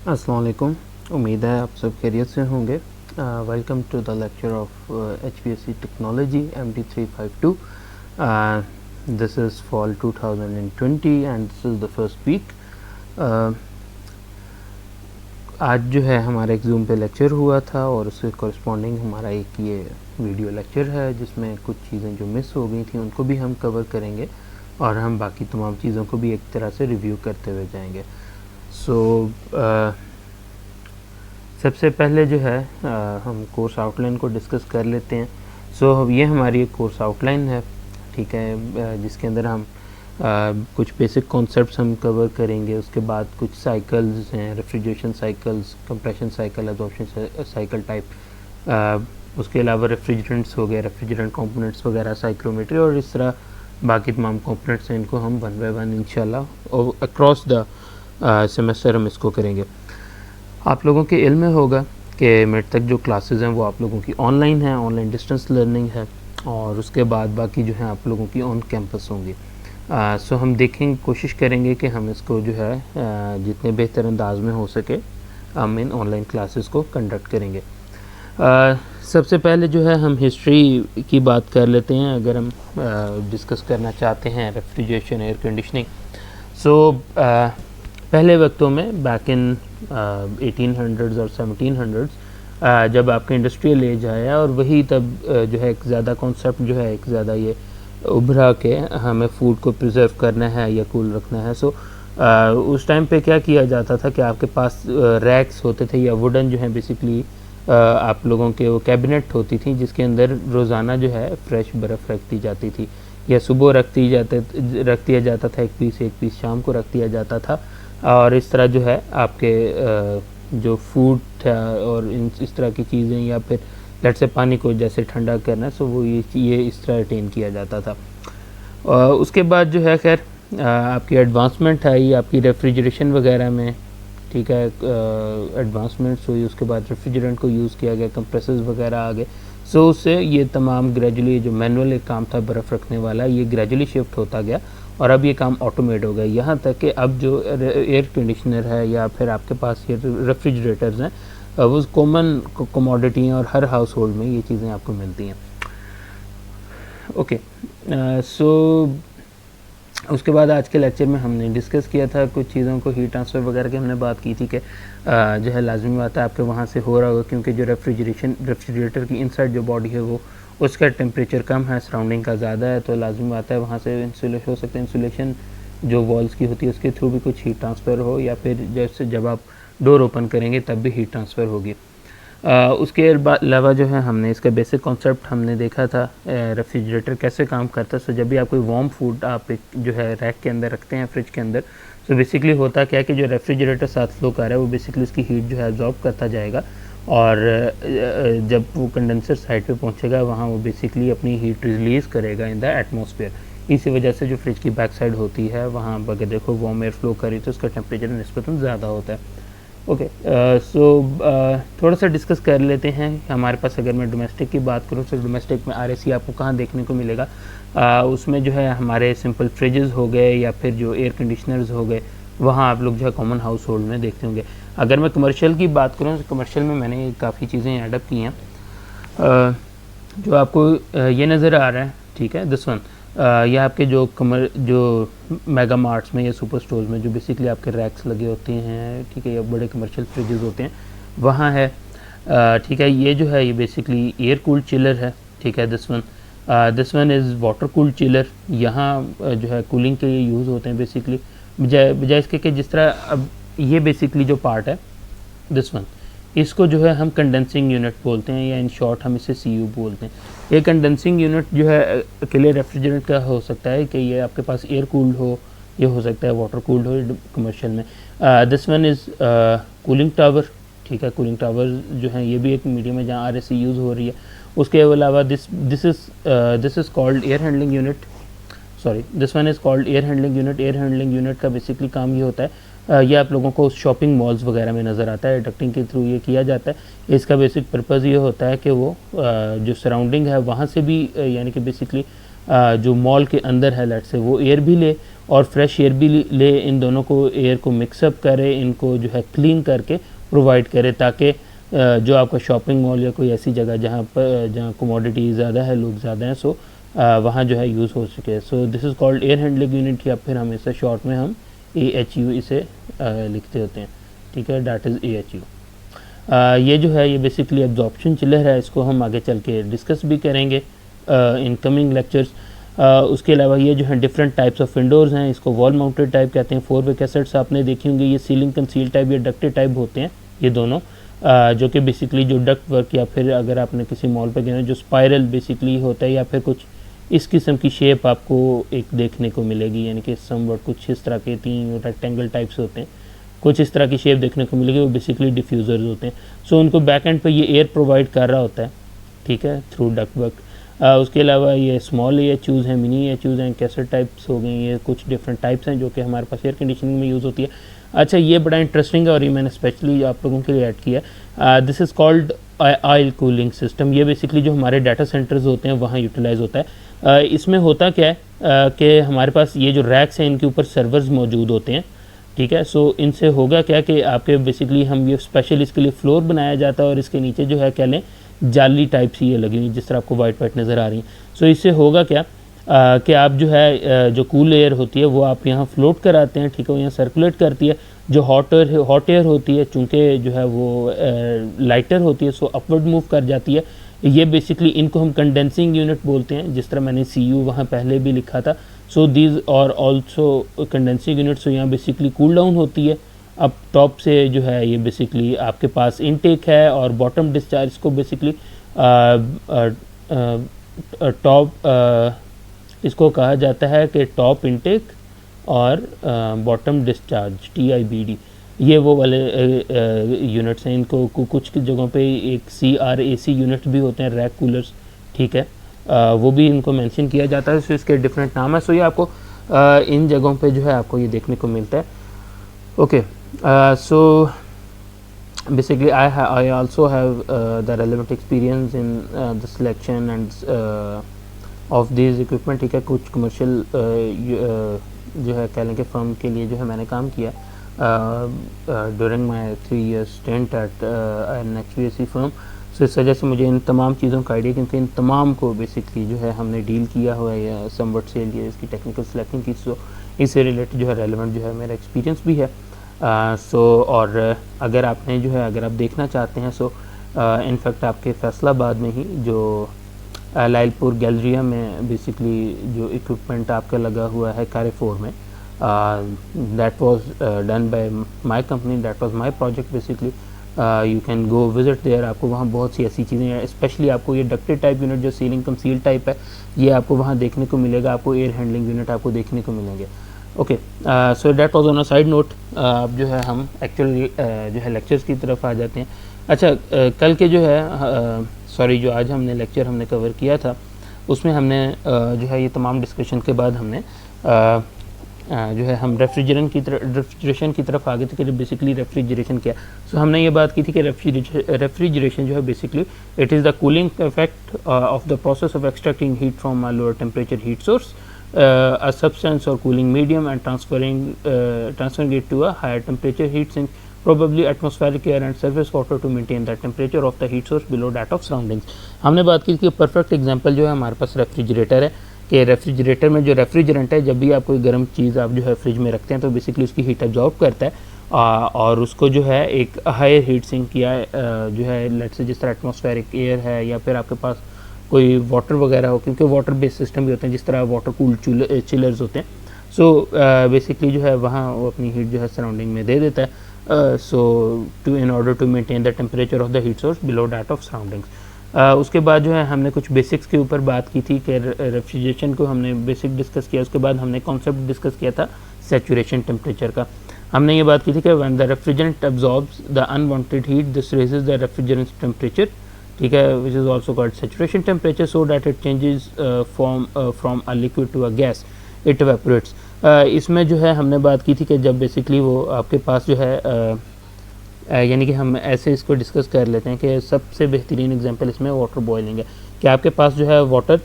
अस्सलाम वालेकुम। उम्मीद है आप सब खैरियत से होंगे। Welcome to the lecture of HPSC technology MT352। This is fall 2020 and this is the first week. आज जो है हमारा एक जूम पे लेक्चर हुआ था और उसके कॉरस्पॉन्डिंग हमारा एक ये वीडियो लेक्चर है जिसमें कुछ चीज़ें जो मिस हो गई थी उनको भी हम कवर करेंगे और हम बाकी तमाम चीज़ों को भी एक तरह से रिव्यू करते हुए जाएंगे। सबसे पहले जो है हम कोर्स आउटलाइन को डिस्कस कर लेते हैं। ये हमारी एक कोर्स आउटलाइन है, ठीक है, जिसके अंदर हम कुछ बेसिक कॉन्सेप्ट्स हम कवर करेंगे। उसके बाद कुछ साइकिल्स हैं, refrigeration cycles, compression cycle, absorption cycle type. उसके अलावा रेफ्रिजरेंट्स हो गए, रेफ्रिजरेंट कंपोनेंट्स वगैरह, साइक्रोमेट्री और इस तरह बाकी तमाम कंपोनेंट्स हैं, इनको हम वन बाय वन इंशाल्लाह और अक्रॉस द सेमेस्टर हम इसको करेंगे। आप लोगों के इल्म में होगा कि मिड तक जो क्लासेस हैं वो आप लोगों की ऑनलाइन है, ऑनलाइन डिस्टेंस लर्निंग है, और उसके बाद बाकी जो है आप लोगों की ऑन कैंपस होंगी। हम देखेंगे, कोशिश करेंगे कि हम इसको जो है जितने बेहतर अंदाज में हो सके हम इन ऑनलाइन क्लासेस को कंडक्ट करेंगे। सबसे पहले जो है हम हिस्ट्री की बात कर लेते हैं। अगर हम डिस्कस करना चाहते हैं रेफ्रिजरेशन, एयर कंडीशनिंग, पहले वक्तों में बैक इन 1800s और 1700s जब आपका इंडस्ट्रियल एज आया और वही तब जो है एक ज़्यादा कॉन्सेप्ट जो है एक ज़्यादा ये उभरा के हमें फूड को प्रिजर्व करना है या कूल रखना है। उस टाइम पे क्या किया जाता था कि आपके पास रैक्स होते थे या वुडन जो है बेसिकली आप लोगों के वो कैबिनेट होती थी जिसके अंदर रोज़ाना जो है फ्रेश बर्फ़ रख दी जाती थी, या सुबह रख दिया जाता था एक पीस शाम को रख दिया जाता था। और इस तरह जो है आपके जो फूड था और इस तरह की चीज़ें या फिर लेट से पानी को जैसे ठंडा करना, वो ये इस तरह अटेन किया जाता था। उसके बाद जो है खैर आपकी एडवांसमेंट आई आपकी रेफ्रिजरेशन वगैरह में, ठीक है, एडवांसमेंट्स हुई। उसके बाद रेफ्रिजरेंट को यूज़ किया गया, कंप्रेसर्स वगैरह आ गए। उससे ये तमाम ग्रेजुअली जो मैनुअल एक काम था बर्फ़ रखने वाला, ये ग्रेजुअली शिफ्ट होता गया और अब ये काम ऑटोमेट हो गया। यहाँ तक कि अब जो एयर कंडीशनर है या फिर आपके पास ये रेफ्रिजरेटर्स हैं, वो कॉमन कमोडिटी हैं और हर हाउस होल्ड में ये चीज़ें आपको मिलती हैं। ओके, उसके बाद आज के लेक्चर में हमने डिस्कस किया था कुछ चीज़ों को, हीट ट्रांसफ़र वगैरह की हमने बात की थी कि जो है लाजमी बात है आपके वहाँ से हो रहा होगा, क्योंकि जो रेफ्रिजरेटर की इनसाइड जो बॉडी है वो उसका टेम्परेचर कम है, सराउंडिंग का ज़्यादा है, तो लाजमी बात है वहाँ से इंसुलेशन हो सकता है। इंसुलेशन जो वॉल्स की होती है उसके थ्रू भी कुछ हीट ट्रांसफ़र हो, या फिर जैसे जब आप डोर ओपन करेंगे तब भी हीट ट्रांसफ़र होगी। उसके अलावा जो है हमने इसका बेसिक कॉन्सेप्ट हमने देखा था रेफ्रिजरेटर कैसे काम करता है। जब भी आप कोई वार्म फूड आप एक जो है रैक के अंदर रखते हैं, फ्रिज के अंदर, बेसिकली होता क्या है कि जो रेफ्रिजरेटर साथ फ्लो कर रहा है वो बेसिकली उसकी हीट जो है एब्जॉर्ब करता जाएगा, और जब वो कंडेंसर साइड पे पहुंचेगा वहाँ वो बेसिकली अपनी हीट रिलीज़ करेगा इन द एटमॉस्फेयर। इसी वजह से जो फ्रिज की बैक साइड होती है वहाँ अगर देखो वार्म एयर फ्लो करी तो उसका टेम्परेचर निस्बतन ज़्यादा होता है। ओके, थोड़ा सा डिस्कस कर लेते हैं। हमारे पास अगर मैं डोमेस्टिक की बात करूँ तो डोमेस्टिक में RAC आपको कहाँ देखने को मिलेगा, उसमें जो है हमारे सिंपल फ्रिजेज़ हो गए या फिर जो एयर कंडीशनर्स हो गए, वहाँ आप लोग जो है कॉमन हाउस होल्ड में देखते होंगे। अगर मैं कमर्शियल की बात करूँ तो कमर्शियल में मैंने काफ़ी चीज़ें एडअप की हैं। जो आपको ये नज़र आ रहा है, ठीक है, दिस वन, यह आपके जो मेगा मार्ट्स में या सुपर स्टोर्स में जो बेसिकली आपके रैक्स लगे होते हैं, ठीक है, या बड़े कमर्शियल फ्रिजेज़ होते हैं, वहाँ है, ठीक है। ये जो है ये बेसिकली एयर कूल्ड चिलर है, ठीक है, this one is water cooled chiller. यहाँ जो है कूलिंग के लिए यूज़ होते हैं बेसिकली, बजाय इसके कि जिस तरह अब ये बेसिकली जो पार्ट है दिस वन, इसको जो है हम कंडेंसिंग यूनिट बोलते हैं, या इन शॉर्ट हम इसे CU बोलते हैं। ये कंडेंसिंग यूनिट जो है अकेले रेफ्रिजरेंट का हो सकता है कि ये आपके पास एयर कूल्ड हो, ये हो सकता है वाटर कूल्ड हो कमर्शियल में। This one is cooling tower, ठीक है, कूलिंग टावर जो है ये भी एक मीडियम है जहाँ RAC यूज़ हो रही है। उसके अलावा this is called air handling unit, sorry, this one is called air handling unit. Air handling unit का बेसिकली काम ये होता है, ये आप लोगों को शॉपिंग मॉल्स वगैरह में नज़र आता है, डक्टिंग के थ्रू ये किया जाता है। इसका बेसिक पर्पज़ ये होता है कि वो जो सराउंडिंग है वहाँ से भी यानी कि बेसिकली जो मॉल के अंदर है लेट से वो एयर भी ले, और फ्रेश एयर भी ले, इन दोनों को एयर को मिक्सअप करे, इनको जो है क्लीन करके प्रोवाइड करे, ताकि जो आपका शॉपिंग मॉल या कोई ऐसी जगह जहाँ कमोडिटी ज़्यादा है, लोग ज़्यादा हैं, सो वहाँ जो है यूज़ हो सके। So this is called air handling unit, या फिर हम इसे शॉर्ट में हम AHU इसे लिखते होते हैं, ठीक है, डैट इज़ AHU। ये जो है ये बेसिकली एब्जॉर्प्शन चिलर है, इसको हम आगे चल के डिस्कस भी करेंगे इन कमिंग लेक्चर्स। उसके अलावा ये जो है डिफरेंट टाइप्स ऑफ विंडोज़ हैं, इसको वॉल माउंटेड टाइप कहते हैं। 4 वे कैसेट्स आपने देखी होंगी, ये सीलिंग कंसील टाइप या डक्टेड टाइप होते हैं ये दोनों, जो कि बेसिकली जो डक्ट वर्क, या फिर अगर आपने किसी मॉल पर गए जो स्पायरल बेसिकली होता है, या फिर कुछ इस किस्म की शेप आपको एक देखने को मिलेगी, यानी कि समवट कुछ इस तरह के 3 रेक्टेंगल टाइप्स होते हैं, कुछ इस तरह की शेप देखने को मिलेगी, वो बेसिकली डिफ्यूज़र्स होते हैं। सो उनको बैक एंड पे ये एयर प्रोवाइड कर रहा होता है, ठीक है, थ्रू डक्ट वर्क। उसके अलावा ये स्मॉल AHUs हैं, मिनी AHUs हैं, कैसेट टाइप्स हो गई, ये कुछ डिफरेंट टाइप्स हैं जो कि हमारे पास एयर कंडीशनिंग में यूज़ होती है। अच्छा, ये बड़ा इंटरेस्टिंग है और ये मैंने स्पेशली आप लोगों के लिए ऐड किया। This is called oil cooling system. ये बेसिकली जो हमारे डाटा सेंटर्स होते हैं वहाँ यूटिलाइज़ होता है। इसमें होता क्या है कि हमारे पास ये जो रैक्स हैं इनके ऊपर सर्वर्स मौजूद होते हैं, ठीक है। सो इनसे होगा क्या कि आपके बेसिकली हम ये स्पेशल इसके लिए फ्लोर बनाया जाता है, और इसके नीचे जो है कह लें जाली टाइप सी ये लगी हुई, जिस तरह आपको वाइट वाइट नज़र आ रही है। सो इससे होगा क्या कि आप जो है जो कूल एयर होती है वो आप यहाँ फ्लोट कराते हैं, ठीक है, यहाँ सर्कुलेट करती है। जो हॉट एयर होती है, चूँकि जो है वो लाइटर होती है, सो अपवर्ड मूव कर जाती है। ये बेसिकली इनको हम कंडेंसिंग यूनिट बोलते हैं, जिस तरह मैंने CU वहाँ पहले भी लिखा था। सो दीज और ऑल्सो कंडेंसिंग यूनिट। सो यहाँ बेसिकली कूल डाउन होती है। अब टॉप से जो है ये बेसिकली आपके पास इनटेक है, और बॉटम डिस्चार्ज को बेसिकली टॉप इसको कहा जाता है कि टॉप इनटेक और बॉटम डिस्चार्ज TIBD, ये वो वाले यूनिट्स हैं। इनको कुछ की जगहों पे एक CRAC यूनिट भी होते हैं, रैक कूलर्स, ठीक है, वो भी इनको मेंशन किया जाता है। सो इसके डिफरेंट नाम है। सो ये आपको इन जगहों पे जो है आपको ये देखने को मिलता है। Okay, so basically I also have the relevant experience in the selection and of these equipment, ठीक है। कुछ कमर्शियल जो है कह लें कि फर्म के लिए जो है मैंने काम किया during my 3 years stint at an HVAC firm. So इस वजह से मुझे इन तमाम चीज़ों का आइडिया, क्योंकि इन तमाम को बेसिकली जो है हमने डील किया हुआ है या समवट से लिए इसकी टेक्निकल सेलेक्टिंग की। सो इससे रिलेटेड जो है रेलेवेंट जो है मेरा एक्सपीरियंस भी है। और अगर आपने जो है अगर आप देखना चाहते हैं, सो इनफैक्ट आपके फैसलाबाद में ही जो लाइलपुर गैलरिया में बेसिकली जो इक्विपमेंट आपका लगा हुआ है Carrefour में, that was done by my company, that was my project basically. You can go visit there. आपको वहाँ बहुत सी ऐसी चीज़ें हैं, स्पेशली आपको ये डक्टेड टाइप यूनिट जो सीलिंग कंसील टाइप है, ये आपको वहाँ देखने को मिलेगा। आपको एयर हैंडलिंग यूनिट आपको देखने को मिलेंगे। Okay, so that was on a side note. अब जो है हम एक्चुअली जो है लेक्चर्स की तरफ आ जाते हैं। अच्छा, कल के जो है सॉरी जो आज हमने लेक्चर हमने कवर किया था, उसमें हमने जो है ये तमाम डिस्कशन के बाद हमने जो है हम रेफ्रिजरेशन की तरफ आ गए थे कि बेसिकली रेफ्रिजरेशन क्या। सो हमने ये बात की थी कि रेफ्रिजरेशन जो है basically it is the cooling effect of the process of extracting heat from a lower temperature heat source, a substance or cooling medium, and transferring it to a higher temperature heat sink, probably atmospheric air and surface water, to maintain the temperature of the heat source below that of surroundings। हमने बात की कि perfect example जो है हमारे पास refrigerator है, कि refrigerator में जो रेफ्रिजरेंट है, जब भी आप कोई गर्म चीज़ आप जो है फ्रिज में रखते हैं तो बेसिकली उसकी हीट एब्जॉर्ब करता है और उसको जो है एक हायर हीट सिंक या जो है लेट्स से जिस तरह एटमॉस्फेरिक एयर है, या फिर आपके पास कोई वाटर वगैरह हो, क्योंकि वाटर बेस्ड सिस्टम भी होते हैं जिस तरह वाटर कूल चिलर्स होते हैं। सो बेसिकली जो है वहाँ वो अपनी हीट जो है सराउंडिंग में दे देता है, so in order to maintain the temperature of the heat source below that of surroundings. उसके बाद जो है हमने कुछ बेसिक्स के ऊपर बात की थी कि रेफ्रिजरेशन को हमने बेसिक डिस्कस किया। उसके बाद हमने कॉन्सेप्ट डिस्कस किया था सैचुरेशन टेम्परेचर का। हमने ये बात की थी कि when the refrigerant absorbs the unwanted heat, this raises the refrigerant temperature, ठीक है, which is also called saturation temperature, so that it changes from a liquid to a gas, it evaporates. इसमें जो है हमने बात की थी कि जब बेसिकली वो आपके पास जो है यानी कि हम ऐसे इसको डिस्कस कर लेते हैं कि सबसे बेहतरीन एग्जांपल इसमें वाटर बॉइलिंग है, कि आपके पास जो है वाटर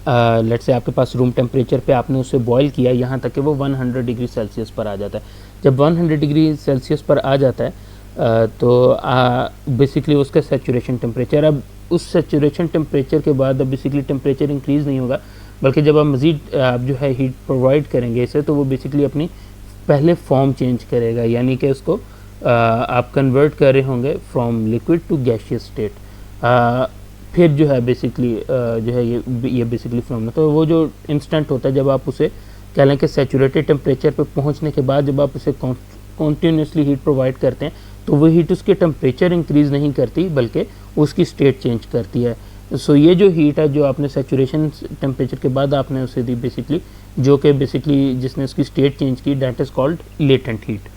लेट्स से आपके पास रूम टेम्परेचर पे आपने उसे बॉईल किया यहाँ तक कि वो 100 डिग्री सेल्सियस पर आ जाता है। जब 100 डिग्री सेल्सियस पर आ जाता है तो बेसिकली उसका सेचुरेशन टेम्परेचर, अब उस सेचुरेशन टेम्परेचर के बाद अब बेसिकली टेम्परेचर इंक्रीज़ नहीं होगा, बल्कि जब आप मज़ीद आप जो है हीट प्रोवाइड करेंगे इसे, तो वो बेसिकली अपनी पहले फॉर्म चेंज करेगा, यानी कि उसको आप कन्वर्ट कर रहे होंगे from liquid to gaseous state. फिर जो है बेसिकली जो है ये बेसिकली फ्रॉम, तो वो जो इंस्टेंट होता है जब आप उसे कह लें कि सेचुरेटेड टेम्परेचर पे पहुंचने के बाद जब आप उसे कॉन्टीन्यूसली हीट प्रोवाइड करते हैं, तो वो हीट उसके टेम्परेचर इंक्रीज़ नहीं करती बल्कि उसकी स्टेट चेंज करती है। सो ये जो हीट है जो आपने सेचुरेशन टेम्परेचर के बाद आपने उसे दी बेसिकली, जो कि बेसिकली जिसने उसकी स्टेट चेंज की, that is called latent heat.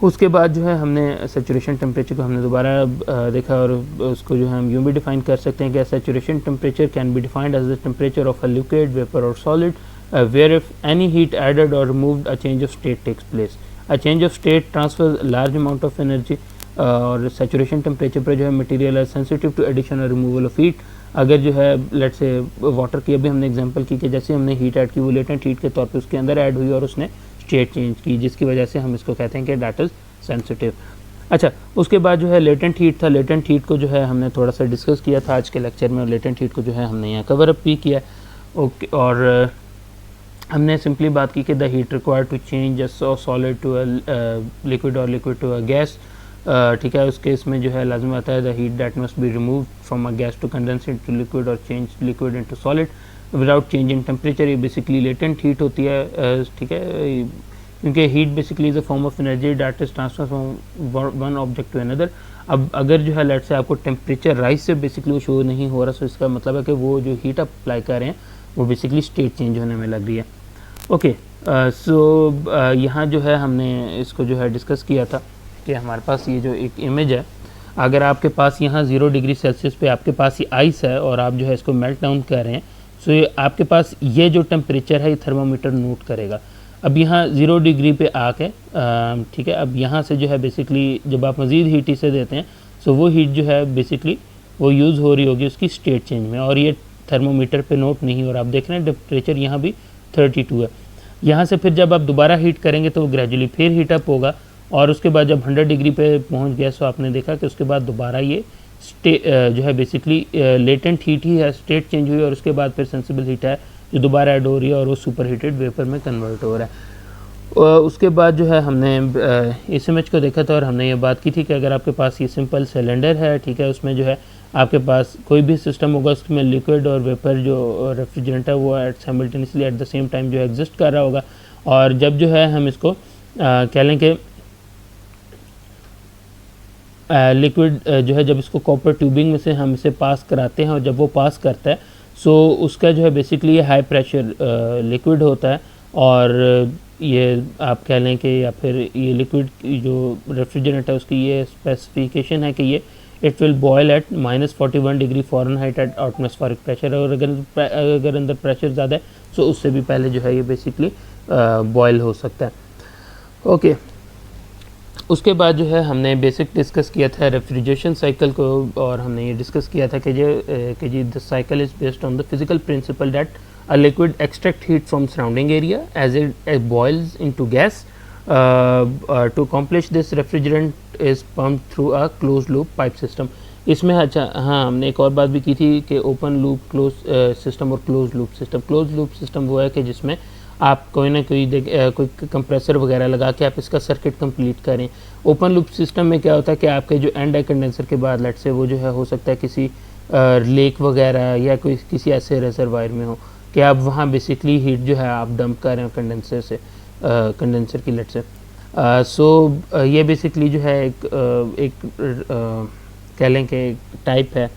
उसके बाद जो है हमने सेचुरेशन टेम्परेचर को हमने दोबारा देखा और उसको जो है हम यूँ भी डिफाइन कर सकते हैं कि saturation temperature can be defined as the temperature of a liquid, vapour और solid where if any heat added और removed a change of state takes place. A change of state transfer large amount of energy. और saturation temperature पर जो है material है sensitive to addition और removal of heat. अगर जो है लेट्स से वाटर की अभी हमने एग्जांपल की कि जैसे हमने हीट ऐड की, वो लेटेंट हीट के तौर पे उसके अंदर ऐड हुई और उसने स्टेट चेंज की, जिसकी वजह से हम इसको कहते हैं कि दैट इज़ सेंसिटिव। अच्छा, उसके बाद जो है लेटेंट हीट था। लेटेंट हीट को जो है हमने थोड़ा सा डिस्कस किया था आज के लेक्चर में, और लेटेंट हीट को जो है हमने यहाँ कवर अप भी किया। ओके, और हमने सिंपली बात की कि the heat required to change a solid to a liquid और लिक्विड टू अ गैस, ठीक है, उस केस में जो है लाजमी आता है the heat that must be remove from a gas to condense into liquid और change liquid into solid without change in temperature. ये बेसिकली लेटेंट हीट होती है, ठीक है, क्योंकि heat basically is a form of energy that is transfer from one object to another. अब अगर जो है लेट से आपको टेम्परेचर राइज से बेसिकली वो शो नहीं हो रहा, तो इसका मतलब है कि वो जो हीट अप्लाई कर रहे हैं वो बेसिकली स्टेट चेंज होने में लग रही है। ओके, सो यहाँ जो है हमने इसको जो है डिस्कस किया था कि हमारे पास ये जो एक इमेज है, अगर आपके पास यहाँ 0 डिग्री सेल्सियस पे आपके पास ये आइस है और आप जो है इसको मेल्ट डाउन कर रहे हैं, सो ये आपके पास ये जो टेम्परेचर है ये थर्मामीटर नोट करेगा। अब यहाँ 0 डिग्री पे आके ठीक है, अब यहाँ से जो है बेसिकली जब आप मज़ीद हीट इसे देते हैं, सो वो हीट जो है बेसिकली वो यूज़ हो रही होगी उसकी स्टेट चेंज में, और ये थर्मोमीटर पे नोट नहीं, और आप देख रहे हैं टेम्परेचर यहाँ भी 32 है। यहाँ से फिर जब आप दोबारा हीट करेंगे तो वो ग्रेजुअली फिर हीट अप होगा, और उसके बाद जब 100 डिग्री पे पहुँच गया, सो आपने देखा कि उसके बाद दोबारा ये जो है बेसिकली लेटेंट हीट ही है, स्टेट चेंज हुई, और उसके बाद फिर सेंसिबल हीट है जो दोबारा ऐड हो रही है और वो सुपर हीटेड वेपर में कन्वर्ट हो रहा है। उसके बाद जो है हमने इस इमेज को देखा था और हमने ये बात की थी कि अगर आपके पास ये सिंपल सिलेंडर है, ठीक है, उसमें जो है आपके पास कोई भी सिस्टम होगा, उसमें लिक्विड और वेपर जो रेफ्रिजरेंट है वो simultaneously eight the same time जो है एग्जिस्ट कर रहा होगा, और जब जो है हम इसको कह लें कि लिक्विड जो है जब इसको कॉपर ट्यूबिंग में से हम इसे पास कराते हैं, और जब वो पास करता है सो उसका जो है बेसिकली ये हाई प्रेशर लिक्विड होता है, और ये आप कह लें कि या फिर ये लिक्विड जो रेफ्रिजरेंट है उसकी ये स्पेसिफिकेशन है कि ये it will boil at -41 degree Fahrenheit at atmospheric pressure, और अगर अंदर प्रेशर ज़्यादा है सो उससे भी पहले जो है ये बेसिकली बॉयल हो सकता है। ओके, उसके बाद जो है हमने बेसिक डिस्कस किया था रेफ्रिजरेशन साइकिल को, और हमने ये डिस्कस किया था कि जी the cycle is based on the physical principle that a liquid extract heat from surrounding area as it boils into gas. To accomplish this refrigerant is pumped through a close loop pipe system. इसमें अच्छा हाँ, हमने एक और बात भी की थी कि ओपन लूप क्लोज सिस्टम और close loop system. Close loop system वो है कि जिसमें आप कोई ना कोई कोई कंप्रेसर वगैरह लगा के आप इसका सर्किट कंप्लीट करें। ओपन लूप सिस्टम में क्या होता है कि आपके जो एंड है कंडेंसर के बाद लेट से वो जो है हो सकता है किसी लेक वगैरह या कोई किसी ऐसे रिजर्वायर में हो कि आप वहाँ बेसिकली हीट जो है आप डंप कर रहे हो कंडेंसर से, कंडेंसर की लेट से। सो ये बेसिकली जो है एक कह लें कि टाइप है,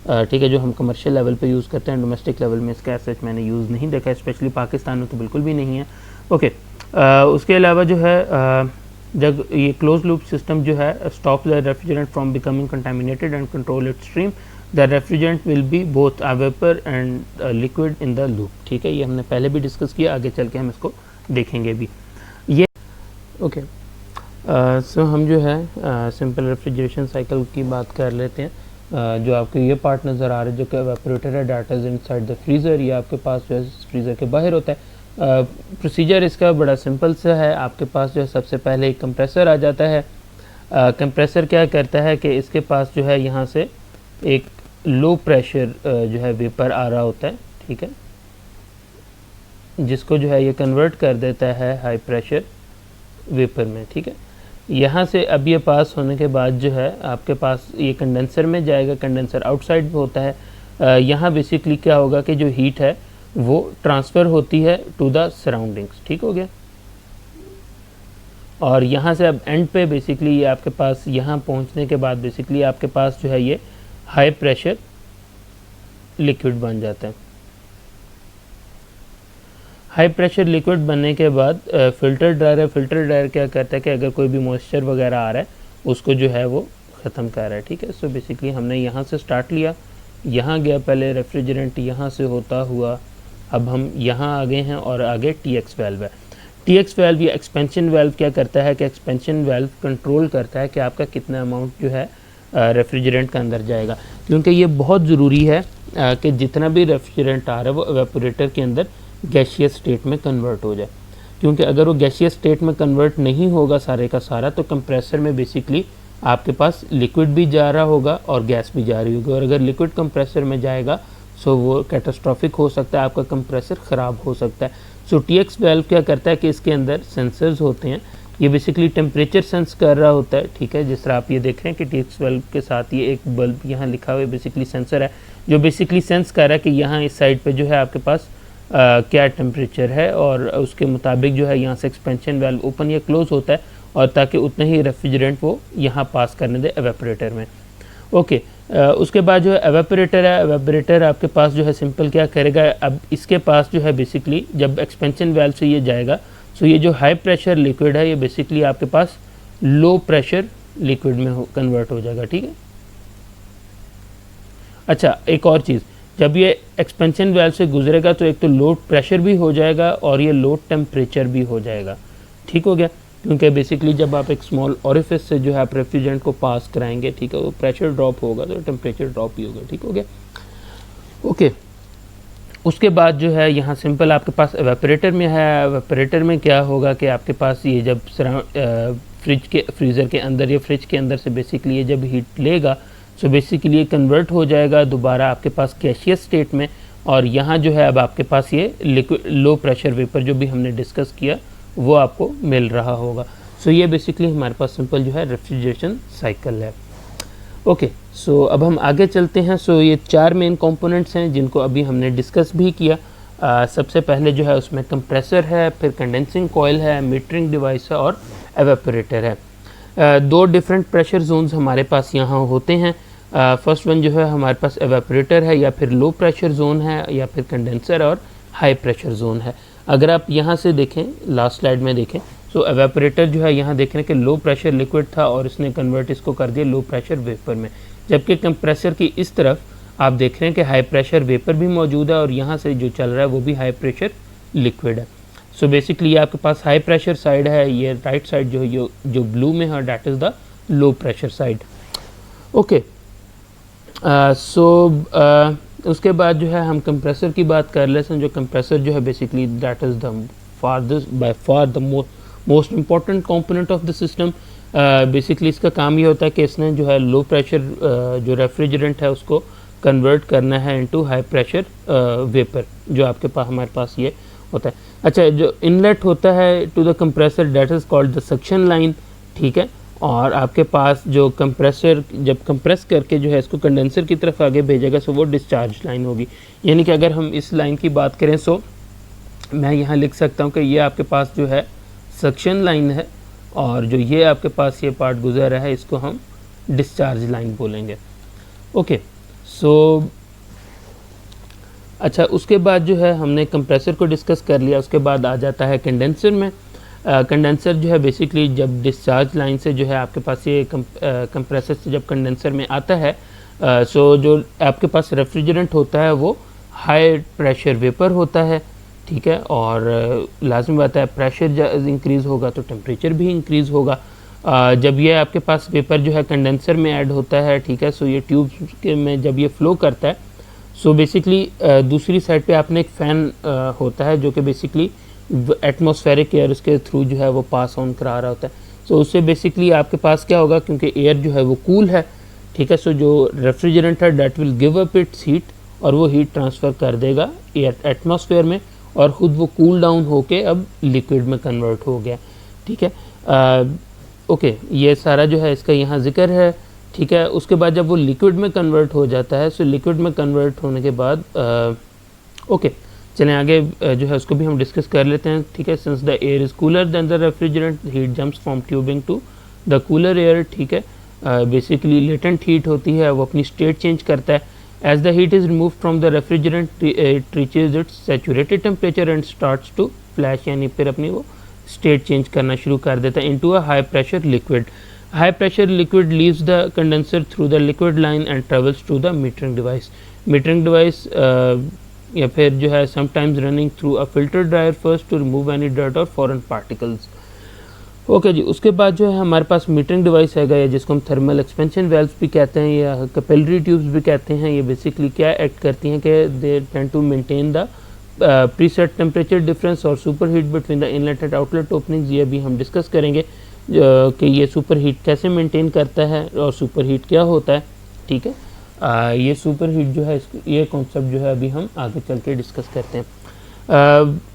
ठीक है, जो हम कमर्शियल लेवल पे यूज़ करते हैं। डोमेस्टिक लेवल में इसका एज मैंने यूज़ नहीं देखा, स्पेशली पाकिस्तान में तो बिल्कुल भी नहीं है। ओके, उसके अलावा जो है जब ये क्लोज लूप सिस्टम जो है stop the refrigerant from becoming contaminated and control it's stream. The refrigerant will be both a vapour and liquid in the loop, ठीक है, ये हमने पहले भी डिस्कस किया, आगे चल के हम इसको देखेंगे भी ये। ओके, सो हम जो है सिंपल रेफ्रिजरेशन साइकिल की बात कर लेते हैं। जो आपको ये पार्ट नज़र आ रहा है जो कि एवेपोरेटर है, data is inside the freezer, ये आपके पास जो है फ्रीज़र के बाहर होता है। प्रोसीजर इसका बड़ा सिंपल सा है। आपके पास जो है सबसे पहले एक कंप्रेसर आ जाता है। कंप्रेसर क्या करता है कि इसके पास जो है यहाँ से एक लो प्रेशर जो है वेपर आ रहा होता है, ठीक है, जिसको जो है ये कन्वर्ट कर देता है हाई प्रेशर वेपर में, ठीक है। यहाँ से अब ये पास होने के बाद जो है आपके पास ये कंडेंसर में जाएगा, कंडेंसर आउटसाइड होता है। यहाँ बेसिकली क्या होगा कि जो हीट है वो ट्रांसफ़र होती है टू द सराउंडिंग्स, ठीक हो गया। और यहाँ से अब एंड पे बेसिकली ये आपके पास यहाँ पहुँचने के बाद बेसिकली आपके पास जो है ये हाई प्रेशर लिक्विड बन जाता है। हाई प्रेशर लिक्विड बनने के बाद फ़िल्टर ड्रायर है। फ़िल्टर ड्रायर क्या करता है कि अगर कोई भी मॉइस्चर वगैरह आ रहा है उसको जो है वो ख़त्म कर रहा है, ठीक है। सो बेसिकली हमने यहाँ से स्टार्ट लिया, यहाँ गया पहले रेफ्रिजरेंट, यहाँ से होता हुआ अब हम यहाँ आ गए हैं और आगे TX वाल्व है। TX वाल्व या एक्सपेंशन वाल्व क्या करता है कि एक्सपेंशन वाल्व कंट्रोल करता है कि आपका कितना अमाउंट जो है रेफ्रिजरेंट के अंदर जाएगा, क्योंकि ये बहुत ज़रूरी है कि जितना भी रेफ्रिजरेंट आ रहा है वो एवेपोरेटर के अंदर गैसियस स्टेट में कन्वर्ट हो जाए, क्योंकि अगर वो गैसियस स्टेट में कन्वर्ट नहीं होगा सारे का सारा तो कंप्रेसर में बेसिकली आपके पास लिक्विड भी जा रहा होगा और गैस भी जा रही होगी, और अगर लिक्विड कंप्रेसर में जाएगा सो वो कैटास्ट्रॉफिक हो सकता है, आपका कंप्रेसर ख़राब हो सकता है। सो TX वाल्व क्या करता है कि इसके अंदर सेंसर्स होते हैं, ये बेसिकली टेम्परेचर सेंस कर रहा होता है, ठीक है। जिस तरह आप ये देख रहे हैं कि TX वाल्व के साथ ये एक बल्ब यहाँ लिखा हुआ है बेसिकली सेंसर है जो बेसिकली सेंस कर रहा है कि यहाँ इस साइड पे जो है आपके पास क्या टेम्परेचर है, और उसके मुताबिक जो है यहाँ से एक्सपेंशन वाल्व ओपन या क्लोज होता है, और ताकि उतना ही रेफ्रिजरेंट वो यहाँ पास करने दे एवेपोरेटर में। ओके, उसके बाद जो है एवेपोरेटर है। एवेपोरेटर आपके पास जो है सिंपल क्या करेगा, अब इसके पास जो है बेसिकली जब एक्सपेंशन वाल्व से ये जाएगा सो ये जो हाई प्रेशर लिक्विड है ये बेसिकली आपके पास लो प्रेशर लिक्विड में कन्वर्ट हो जाएगा, ठीक है। अच्छा, एक और चीज़, जब ये एक्सपेंशन वाल्व से गुजरेगा तो एक तो लो प्रेशर भी हो जाएगा और ये लो टेम्परेचर भी हो जाएगा, ठीक हो गया। क्योंकि बेसिकली जब आप एक स्मॉल ऑरिफिस से जो है आप रेफ्रिजरेंट को पास कराएंगे, ठीक है, वो प्रेशर ड्रॉप होगा तो टेम्परेचर ड्रॉप भी होगा, ठीक हो गया। ओके, उसके बाद जो है यहाँ सिंपल आपके पास एवेपोरेटर में है। एवेपोरेटर में क्या होगा कि आपके पास ये जब फ्रीज़र के अंदर या फ्रिज के अंदर से बेसिकली ये जब हीट लेगा सो बेसिकली ये कन्वर्ट हो जाएगा दोबारा आपके पास गैसियस स्टेट में, और यहाँ जो है अब आपके पास ये लिक्विड लो प्रेशर वेपर जो भी हमने डिस्कस किया वो आपको मिल रहा होगा। सो ये बेसिकली हमारे पास सिंपल जो है रेफ्रिजरेशन साइकिल है। ओके, सो अब हम आगे चलते हैं। सो ये 4 मेन कंपोनेंट्स हैं जिनको अभी हमने डिस्कस भी किया। सबसे पहले जो है उसमें कंप्रेसर है, फिर कंडेंसिंग कॉइल है, मीटरिंग डिवाइस है और एवेपोरेटर है। 2 डिफरेंट प्रेशर जोन्स हमारे पास यहाँ होते हैं। फर्स्ट वन जो है हमारे पास एवेपोरेटर है, या फिर लो प्रेशर जोन है, या फिर कंडेंसर और हाई प्रेशर जोन है। अगर आप यहाँ से देखें, लास्ट स्लाइड में देखें, सो एवेपोरेटर जो है यहाँ देख रहे हैं कि लो प्रेशर लिक्विड था और इसने कन्वर्ट इसको कर दिया लो प्रेशर वेपर में, जबकि कंप्रेसर की इस तरफ आप देख रहे हैं कि हाई प्रेशर वेपर भी मौजूद है और यहाँ से जो चल रहा है वो भी हाई प्रेशर लिक्विड है। सो बेसिकली ये आपके पास हाई प्रेशर साइड है, ये राइट साइड जो है जो ब्लू में है that is the low pressure side. Okay, उसके बाद जो है हम कंप्रेसर की बात कर लेते हैं। जो कंप्रेसर जो है basically that is the farthest by far the most important component of the system. Basically इसका काम ये होता है कि इसने जो है लो प्रेशर जो रेफ्रिजरेंट है उसको कन्वर्ट करना है इनटू हाई प्रेशर वेपर, जो आपके पास हमारे पास ये होता है। अच्छा, जो इनलेट होता है to the compressor that is called the suction line, ठीक है। और आपके पास जो कंप्रेसर जब कंप्रेस करके जो है इसको कंडेंसर की तरफ आगे भेजेगा सो वो डिस्चार्ज लाइन होगी। यानी कि अगर हम इस लाइन की बात करें सो मैं यहाँ लिख सकता हूँ कि ये आपके पास जो है सक्शन लाइन है, और जो ये आपके पास ये पार्ट गुजर रहा है इसको हम डिस्चार्ज लाइन बोलेंगे। ओके, सो अच्छा, उसके बाद जो है हमने कंप्रेसर को डिस्कस कर लिया। उसके बाद आ जाता है कंडेंसर में। कंडेंसर जो है बेसिकली जब डिस्चार्ज लाइन से जो है आपके पास ये कंप्रेसर से जब कंडेंसर में आता है सो जो आपके पास रेफ्रिजरेंट होता है वो हाई प्रेशर वेपर होता है, ठीक है। और लाजमी बात है प्रेशर इंक्रीज़ होगा तो टेम्परेचर भी इंक्रीज़ होगा। जब ये आपके पास वेपर जो है कंडेंसर में ऐड होता है, ठीक है, सो ये ट्यूब के में जब ये फ्लो करता है, सो बेसिकली दूसरी साइड पे आपने एक फ़ैन होता है जो कि बेसिकली एटमॉस्फेरिक एयर उसके थ्रू जो है वो पास ऑन करा रहा होता है। सो उससे बेसिकली आपके पास क्या होगा, क्योंकि एयर जो है वो कूल है, ठीक है, सो जो रेफ्रिजरेंट है that will give up its heat और वो हीट ट्रांसफ़र कर देगा एटमॉस्फेयर में और ख़ुद वो कूल डाउन होके अब लिक्विड में कन्वर्ट हो गया, ठीक है। ओके, ये सारा जो है इसका यहाँ जिक्र है, ठीक है। उसके बाद जब वो लिक्विड में कन्वर्ट हो जाता है, सो लिक्विड में कन्वर्ट होने के बाद ओके चलें आगे जो है उसको भी हम डिस्कस कर लेते हैं, ठीक है। Since the air is cooler than the refrigerant heat jumps from tubing to the cooler air, ठीक है। बेसिकली लेटेंट हीट होती है, वो अपनी स्टेट चेंज करता है। As the heat is remove from the refrigerant it reaches its saturated temperature and starts to flash, यानी फिर अपनी वो स्टेट चेंज करना शुरू कर देता है into a high pressure liquid. High pressure liquid leaves the condenser through the liquid line and travels to the metering device. Metering device या फिर जो है sometimes running through a filter drier first to remove any dirt और foreign particles. Okay जी, उसके बाद जो है हमारे पास मीटरिंग डिवाइस है या जिसको हम थर्मल एक्सपेंशन वेल्व्स भी कहते हैं या कैपिलरी ट्यूब्स भी कहते हैं। ये बेसिकली क्या एक्ट करती हैं कि they tend to maintain the preset temperature difference और super heat between the inlet and outlet openings. ये भी हम डिस्कस करेंगे कि ये सुपर हीट कैसे मेंटेन करता है और सुपर हीट क्या होता है, ठीक है। ये सुपर हीट जो है ये कॉन्सेप्ट जो है अभी हम आगे चल के डिस्कस करते हैं।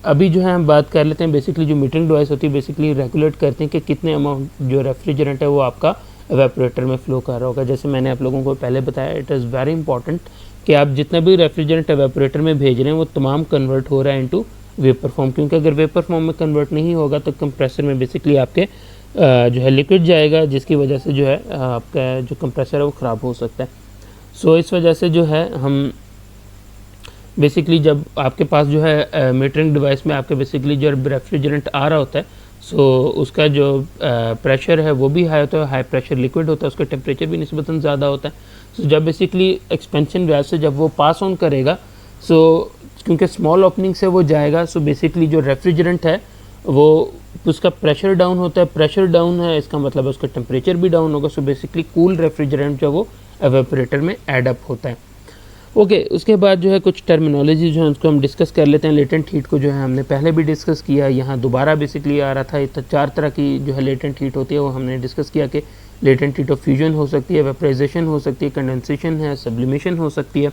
अभी जो है हम बात कर लेते हैं बेसिकली जो मीटरिंग डिवाइस होती है बेसिकली रेगुलेट करते हैं कि कितने अमाउंट जो रेफ्रिजरेंट है वो आपका एवेपोरेटर में फ्लो कर रहा होगा। जैसे मैंने आप लोगों को पहले बताया, इट इज़ वेरी इंपॉर्टेंट कि आप जितना भी रेफ्रिजरेंट एवेपोरेटर में भेज रहे हैं वो तमाम कन्वर्ट हो रहा है इनटू वेपर फॉर्म, क्योंकि अगर वेपर फॉर्म में कन्वर्ट नहीं होगा तो कंप्रेसर में बेसिकली आपके जो है लिक्विड जाएगा, जिसकी वजह से जो है आपका जो कंप्रेसर है वो ख़राब हो सकता है। सो इस वजह से जो है हम बेसिकली जब आपके पास जो है मीटरिंग डिवाइस में आपके बेसिकली जो रेफ्रिजरेंट आ रहा होता है, सो उसका जो प्रेशर है वो भी हाई होता है, हाई प्रेशर लिक्विड होता है, उसका टेम्परेचर भी निस्बतन ज़्यादा होता है। सो जब बेसिकली एक्सपेंशन वेल्व से जब वो पास ऑन करेगा, सो क्योंकि स्मॉल ओपनिंग से वो जाएगा, सो बेसिकली जो रेफ्रिजरेंट है वो उसका प्रेशर डाउन होता है। प्रेशर डाउन है इसका मतलब है उसका टेम्परेचर भी डाउन होगा। सो बेसिकली कूल रेफ्रिजरेंट जो वो एवेपोरेटर में एड अप होता है। ओके, उसके बाद जो है कुछ टर्मिनोलॉजी जो है उसको हम डिस्कस कर लेते हैं। लेटेंट हीट को जो है हमने पहले भी डिस्कस किया, यहाँ दोबारा बेसिकली आ रहा था। तो 4 तरह की जो है लेटेंट हीट होती है वो हमने डिस्कस किया कि लेटेंट हीट ऑफ फ्यूजन हो सकती है, वेपराइजेशन हो सकती है, कंडेंसेशन है, सब्लिमेशन हो सकती है।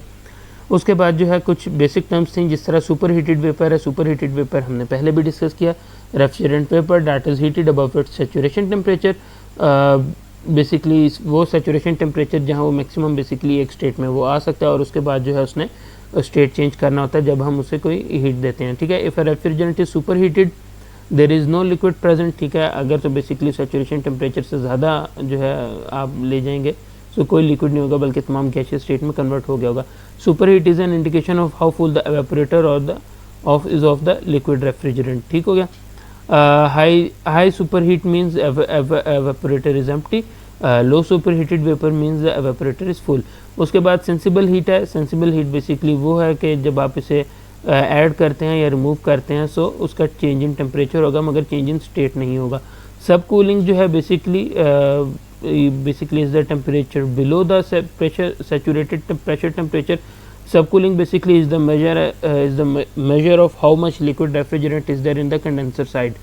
उसके बाद जो है कुछ बेसिक टर्म्स थी जिस तरह सुपर हीटेड वेपर है। सुपर हीटेड वेपर हमने पहले भी डिस्कस किया। Refrigerant vapour that is heated above it's saturation temperature, basically वो सैचुरेशन टेम्परेचर जहाँ वो मैक्सिमम बेसिकली एक स्टेट में वो आ सकता है और उसके बाद जो है उसने स्टेट चेंज करना होता है जब हम उसे कोई हीट देते हैं, ठीक है। If refrigerant is super heated there is no liquid present, ठीक है। अगर तो बेसिकली सैचुरेशन टेम्परेचर से ज़्यादा जो है आप ले जाएंगे तो कोई लिक्विड नहीं होगा बल्कि तमाम गैसियस स्टेट में कन्वर्ट हो गया होगा। Super heat is an indication of how full the evaporator और the of the liquid refrigerant, ठीक हो गया। High super heat means evaporator is empty, low super heated vapour means the evaporator is full. उसके बाद sensible heat है। Sensible heat basically वो है कि जब आप इसे ऐड करते हैं या रिमूव करते हैं सो उसका चेंज इन टेम्परेचर होगा मगर चेंज इन स्टेट नहीं होगा। सब कूलिंग जो है basically is the temperature below the pressure saturated pressure temperature. Sub cooling basically is the measure of how much liquid refrigerant is there in the condenser side,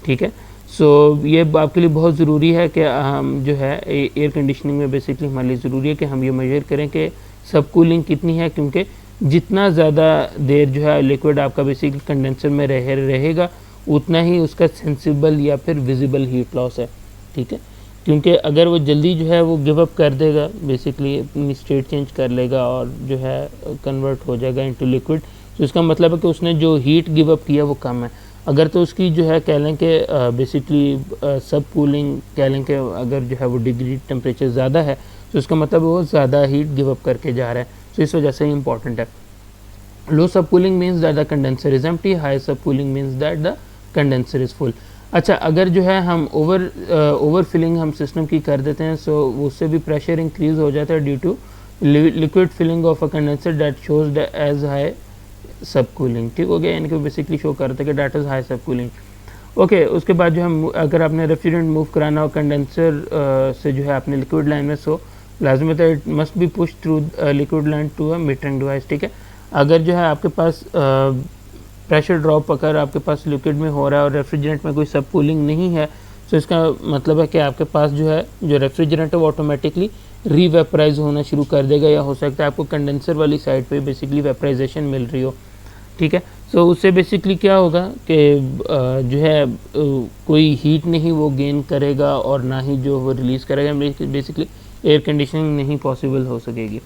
ठीक है। सो ये आपके लिए बहुत ज़रूरी है कि हम जो है एयर कंडीशनिंग में बेसिकली हमारे लिए ज़रूरी है कि हम ये मेजर करें कि सब कूलिंग कितनी है, क्योंकि जितना ज़्यादा देर जो है लिक्विड आपका बेसिकली कंडेंसर में रहेगा उतना ही उसका सेंसिबल या फिर विजिबल हीट लॉस है, ठीक है। क्योंकि अगर वो जल्दी जो है वो गिव अप कर देगा, बेसिकली अपनी स्टेट चेंज कर लेगा और जो है कन्वर्ट हो जाएगा इनटू लिक्विड, तो इसका मतलब है कि उसने जो हीट गिव अप किया वो कम है। अगर तो उसकी जो है कह लें कि बेसिकली सब कूलिंग कह लें कि अगर जो है वो डिग्री टेम्परेचर ज़्यादा है तो इसका मतलब वो ज़्यादा हीट गिव अप करके जा रहा है, तो इस वजह से ही इंपॉर्टेंट है। Low sub cooling means that the condenser is empty, high sub cooling means that the condenser is full. अच्छा, अगर जो है हम ओवर फिलिंग हम सिस्टम की कर देते हैं सो उससे भी प्रेशर इंक्रीज़ हो जाता है due to liquid filling of a condenser that shows as high sub cooling, ठीक हो गया। यानी कि बेसिकली शो करते हैं कि that is high sub cooling. Okay उसके बाद जो हम अगर आपने रेफ्रिजरेंट मूव कराना हो कंडेंसर से जो है आपने लिक्विड लाइन में, सो लाजमी है it must be push through liquid line to a metering device, ठीक है। अगर जो है आपके पास प्रेशर ड्रॉप अगर आपके पास लिक्विड में हो रहा है और रेफ्रिजरेंट में कोई सब कूलिंग नहीं है, तो इसका मतलब है कि आपके पास जो है जो रेफ्रिजरेंट है वो ऑटोमेटिकली रीवेपराइज होना शुरू कर देगा, या हो सकता है आपको कंडेंसर वाली साइड पे बेसिकली वेपराइजेशन मिल रही हो, ठीक है। सो उससे बेसिकली क्या होगा कि जो है कोई हीट नहीं वो गेन करेगा और ना ही जो वो रिलीज़ करेगा, बेसिकली एयर कंडीशनिंग नहीं पॉसिबल हो सकेगी।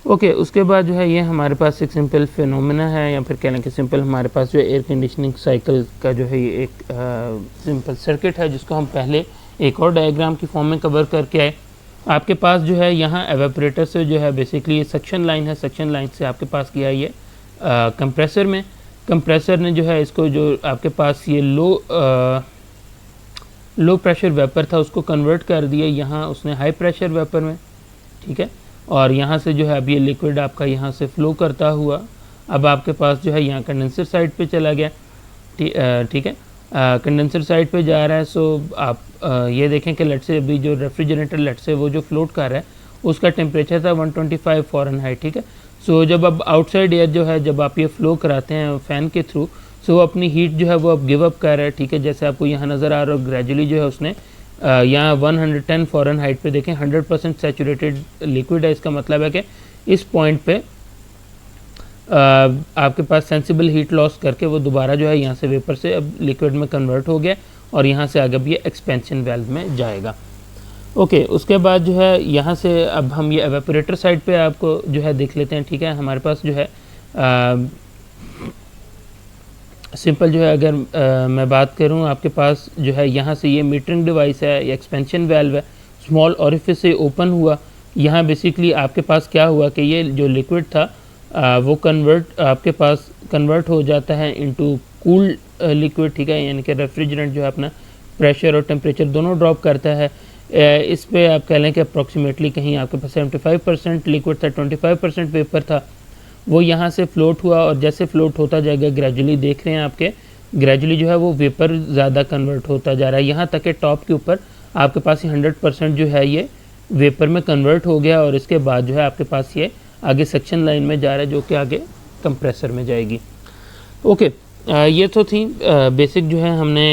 ओके उसके बाद जो है ये हमारे पास एक सिंपल फिनोमेना है, या फिर कह लें कि सिंपल हमारे पास जो एयर कंडीशनिंग साइकिल का जो है ये एक सिंपल सर्किट है, जिसको हम पहले एक और डायग्राम की फॉर्म में कवर करके आए। आपके पास जो है यहाँ एवेपोरेटर से जो है बेसिकली ये सक्शन लाइन है, सक्शन लाइन से आपके पास किया ये कंप्रेसर में, कंप्रेसर ने जो है इसको जो आपके पास ये लो प्रेशर वेपर था उसको कन्वर्ट कर दिया यहाँ उसने हाई प्रेशर वेपर में, ठीक है। और यहाँ से जो है अब ये लिक्विड आपका यहाँ से फ्लो करता हुआ अब आपके पास जो है यहाँ कंडेंसर साइड पे चला गया, ठीक है, कंडेंसर साइड पे जा रहा है। सो आप ये देखें कि लेट से अभी जो रेफ्रिजरेटर लेट से वो जो फ्लोट कर रहा है उसका टेम्परेचर था 125 फ़ारेनहाइट, ठीक है। सो जब अब आउटसाइड एयर जो है जब आप ये फ्लो कराते हैं फ़ैन के थ्रू, सो अपनी हीट जो है वो अब गिव अप कर रहा है, ठीक है। जैसे आपको यहाँ नज़र आ रहा है ग्रेजुअली जो है उसने यहाँ 110 फ़ारेनहाइट पे देखें 100% सैचुरेटेड लिक्विड है, इसका मतलब है कि इस पॉइंट पे आपके पास सेंसिबल हीट लॉस करके वो दोबारा जो है यहाँ से वेपर से अब लिक्विड में कन्वर्ट हो गया और यहाँ से आगे अब ये एक्सपेंशन वेल्व में जाएगा। ओके उसके बाद जो है यहाँ से अब हम ये एवेपोरेटर साइड पे आपको जो है देख लेते हैं, ठीक है। हमारे पास जो है सिंपल जो है अगर मैं बात करूँ आपके पास जो है यहाँ से ये मीटरिंग डिवाइस है, ये एक्सपेंशन वेल्व है, स्मॉल ऑरिफिस से ओपन हुआ, यहाँ बेसिकली आपके पास क्या हुआ कि ये जो लिक्विड था वो आपके पास कन्वर्ट हो जाता है इनटू कूल लिक्विड, ठीक है। यानी कि रेफ्रिजरेंट जो है अपना प्रेशर और टेम्परेचर दोनों ड्रॉप करता है। इस पे आप कह लें कि अप्रॉक्सीमेटली कहीं आपके पास 75% लिक्विड था, 25% वेपर था, वो यहाँ से फ्लोट हुआ और जैसे फ्लोट होता जाएगा ग्रेजुअली देख रहे हैं आपके ग्रेजुअली जो है वो वेपर ज़्यादा कन्वर्ट होता जा रहा है, यहाँ तक कि टॉप के ऊपर आपके पास 100% जो है ये वेपर में कन्वर्ट हो गया और इसके बाद जो है आपके पास ये आगे सेक्शन लाइन में जा रहा है जो कि आगे कंप्रेसर में जाएगी। ओके ये तो थी बेसिक जो है हमने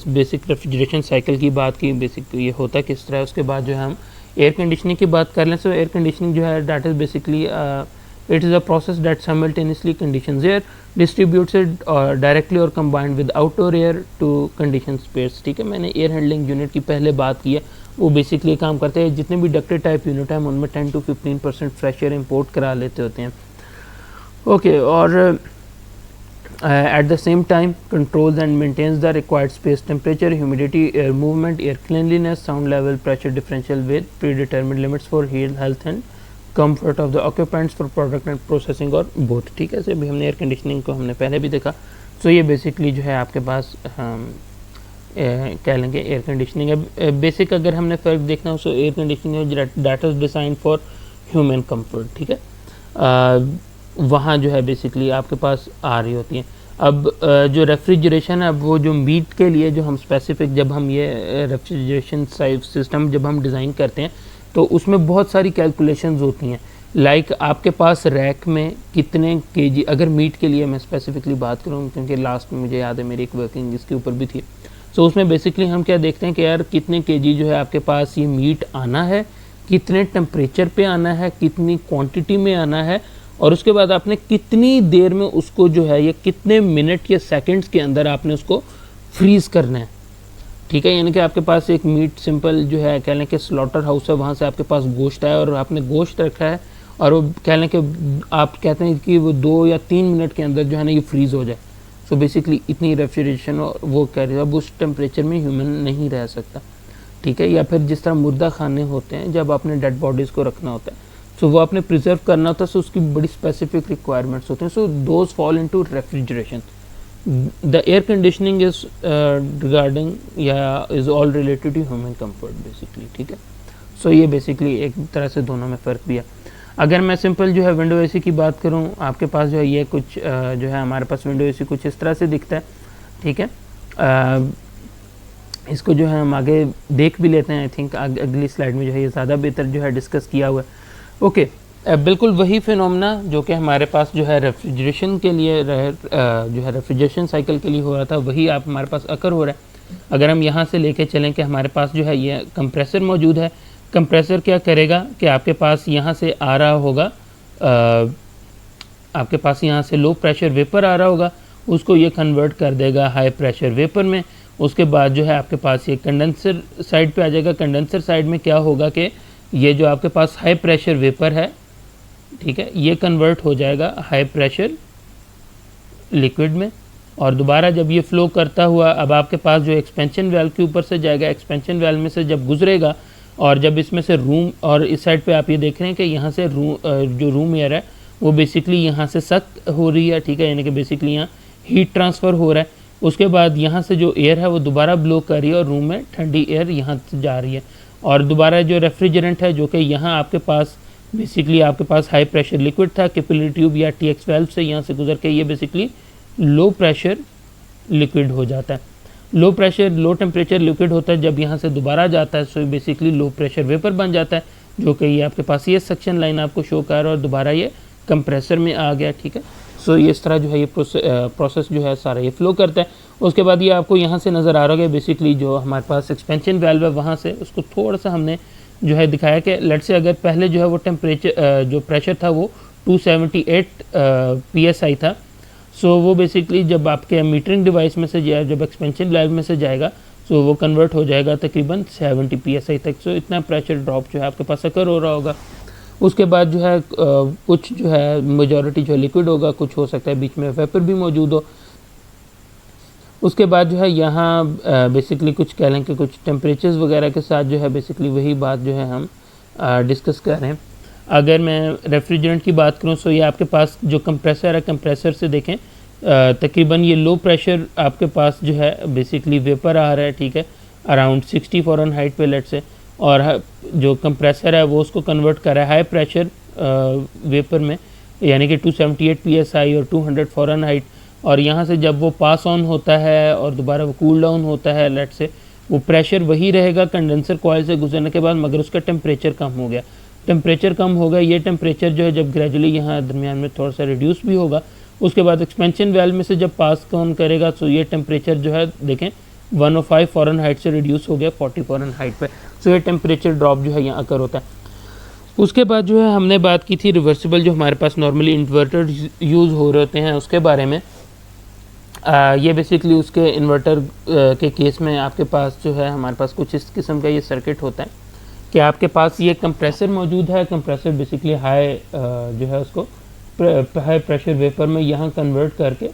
बेसिक रेफ्रिजरेशन साइकिल की बात की, बेसिक ये होता किस तरह। उसके बाद जो है हम एयर कंडीशनिंग की बात कर लें। सो एयर कंडीशनिंग जो है that is basically it is a process that simultaneously conditions air, distributes it directly और combined with outdoor air to condition space, ठीक है। मैंने एयर हैंडलिंग यूनिट की पहले बात की है, वो बेसिकली काम करते हैं जितने भी डक्टेड टाइप यूनिट हैं उनमें 10 to 15% फ्रेश एयर इम्पोर्ट करा लेते होते हैं। ओके और at the same time controls and maintains the required space temperature, humidity, air movement, air cleanliness, sound level, pressure differential with predetermined limits for health and comfort of the occupants for product and processing और both, ठीक है। अभी हमने air conditioning को हमने पहले भी देखा। सो ये बेसिकली जो है आपके पास कह लेंगे एयर कंडीशनिंग है। बेसिक अगर हमने फ़र्क देखना हो, सो air conditioning that is design for human comfort, ठीक है। वहाँ जो है बेसिकली आपके पास आ रही होती हैं। अब जो रेफ्रिजरेशन है, अब वो जो मीट के लिए जो हम स्पेसिफिक जब हम ये रेफ्रिजरेशन सिस्टम जब हम डिज़ाइन करते हैं तो उसमें बहुत सारी कैलकुलेशंस होती हैं। लाइक आपके पास रैक में कितने केजी, अगर मीट के लिए मैं स्पेसिफिकली बात करूँ क्योंकि लास्ट में मुझे याद है मेरी एक वर्किंग इसके ऊपर भी थी। सो उसमें बेसिकली हम क्या देखते हैं कि यार कितने केजी जो है आपके पास ये मीट आना है, कितने टेम्परेचर पे आना है, कितनी क्वांटिटी में आना है, और उसके बाद आपने कितनी देर में उसको जो है ये कितने मिनट या सेकंड्स के अंदर आपने उसको फ्रीज़ करना है, ठीक है। यानी कि आपके पास एक मीट सिंपल जो है कह लें कि स्लॉटर हाउस है, वहाँ से आपके पास गोश्त है और आपने गोश्त रखा है और वो कह लें कि आप कहते हैं कि वो 2 या 3 मिनट के अंदर जो है ना ये फ्रीज़ हो जाए। सो बेसिकली इतनी रेफ्रिजरेशन और वो कह रही है अब उस टेम्परेचर में ह्यूमन नहीं रह सकता, ठीक है। या फिर जिस तरह मुर्दा खाने होते हैं जब आपने डेड बॉडीज़ को रखना होता है, सो वो आपने प्रिजर्व करना होता है, सो उसकी बड़ी स्पेसिफिक रिक्वायरमेंट्स होते हैं। So those fall into refrigeration. The air conditioning is regarding या is all related to human comfort basically, ठीक है। सो ये बेसिकली एक तरह से दोनों में फ़र्क भी है। अगर मैं सिंपल जो है विंडो एसी की बात करूँ, आपके पास जो है ये कुछ जो है हमारे पास विंडो एसी कुछ इस तरह से दिखता है, ठीक है। इसको जो है हम आगे देख भी लेते हैं। आई थिंक अगली स्लाइड में जो है ये ज़्यादा बेहतर जो है डिस्कस किया हुआ है। ओके, बिल्कुल वही फिनोमेना जो कि हमारे पास जो है रेफ्रिजरेशन के लिए जो है रेफ्रिजरेशन साइकिल के लिए हो रहा था, वही आप हमारे पास अकर हो रहा है। अगर हम यहाँ से लेके चलें कि हमारे पास जो है ये कंप्रेसर मौजूद है, कंप्रेसर क्या करेगा कि आपके पास यहाँ से आ रहा होगा, आपके पास यहाँ से लो प्रेशर वेपर आ रहा होगा, उसको ये कन्वर्ट कर देगा हाई प्रेशर वेपर में। उसके बाद जो है आपके पास ये कंडेंसर साइड पे आ जाएगा। कंडेंसर साइड में क्या होगा कि ये जो आपके पास हाई प्रेशर वेपर है, ठीक है, ये कन्वर्ट हो जाएगा हाई प्रेशर लिक्विड में। और दोबारा जब ये फ्लो करता हुआ अब आपके पास जो एक्सपेंशन वाल्व के ऊपर से जाएगा, एक्सपेंशन वाल्व में से जब गुजरेगा और जब इसमें से रूम, और इस साइड पे आप ये देख रहे हैं कि यहाँ से जो रूम एयर है वो बेसिकली यहाँ से सक हो रही है, ठीक है, यानी कि बेसिकली यहाँ हीट ट्रांसफ़र हो रहा है। उसके बाद यहाँ से जो एयर है वो दोबारा ब्लो कर रही है और रूम में ठंडी एयर यहाँ से जा रही है। और दोबारा जो रेफ्रिजरेंट है जो कि यहाँ आपके पास बेसिकली आपके पास हाई प्रेशर लिक्विड था, कैपिलरी ट्यूब या TX वाल्व से यहाँ से गुजर के ये बेसिकली लो प्रेशर लिक्विड हो जाता है। Low pressure low temperature liquid होता है, जब यहाँ से दोबारा जाता है सो बेसिकली लो प्रेशर वेपर बन जाता है, जो कि ये आपके पास ये सक्शन लाइन आपको शो कर रहा है और दोबारा ये कंप्रेसर में आ गया, ठीक है। सो ये इस तरह जो है ये प्रोसेस जो है सारा ये फ्लो करता है। उसके बाद ये आपको यहाँ से नज़र आ रहा है बेसिकली जो हमारे पास एक्सपेंशन वाल्व है वहाँ से उसको थोड़ा सा हमने जो है दिखाया कि लेट से अगर पहले जो है वो टेम्परेचर जो प्रेशर था वो 278 PSI था। सो वो बेसिकली जब आपके मीटरिंग डिवाइस में से जब एक्सपेंशन वाल्व में से जाएगा सो वो कन्वर्ट हो जाएगा तकरीबन 70 PSI तक। सो इतना प्रेशर ड्रॉप जो है आपके पास अकर हो रहा होगा। उसके बाद जो है कुछ जो है मेजॉरिटी जो है लिक्विड होगा, कुछ हो सकता है बीच में वेपर भी मौजूद हो। उसके बाद जो है यहाँ बेसिकली कुछ कह लें कि कुछ टेम्परेचर्स वगैरह के साथ जो है बेसिकली वही बात जो है हम डिस्कस कर रहे हैं। अगर मैं रेफ्रिजरेंट की बात करूँ सो ये आपके पास जो कंप्रेसर है, कंप्रेसर से देखें तकरीबन ये लो प्रेशर आपके पास जो है बेसिकली वेपर आ रहा है, ठीक है, अराउंड 60 फ़ारेनहाइट पे लेट से, और जो कंप्रेसर है वो उसको कन्वर्ट कर रहा है हाई प्रेशर वेपर में, यानी कि 278 PSI और 200 फ़ारेनहाइट। और यहाँ से जब वो पास ऑन होता है और दोबारा वो कूल डाउन होता है लेट से, वो प्रेशर वही रहेगा कंडेंसर कॉइल से गुजरने के बाद, मगर उसका टेम्परेचर कम हो गया। टेम्परेचर कम हो गया, ये टेम्परेचर जो है जब ग्रेजुअली यहाँ दरमियान में थोड़ा सा रिड्यूस भी होगा, उसके बाद एक्सपेंशन वाल्व में से जब पास ऑन करेगा तो ये टेम्परेचर जो है देखें 105 फ़ारेनहाइट से रिड्यूस हो गया 40 फ़ारेनहाइट पे। सो ये टेम्परेचर ड्रॉप जो है यहाँ अकर होता है। उसके बाद जो है हमने बात की थी रिवर्सिबल जो हमारे पास नॉर्मली इन्वर्टर यूज़ हो रहे होते हैं उसके बारे में। ये बेसिकली उसके इन्वर्टर के केस में आपके पास जो है हमारे पास कुछ इस किस्म का ये सर्किट होता है कि आपके पास ये कंप्रेसर मौजूद है। कंप्रेसर बेसिकली हाई जो है उसको हाई प्रेशर वेपर में यहाँ कन्वर्ट करके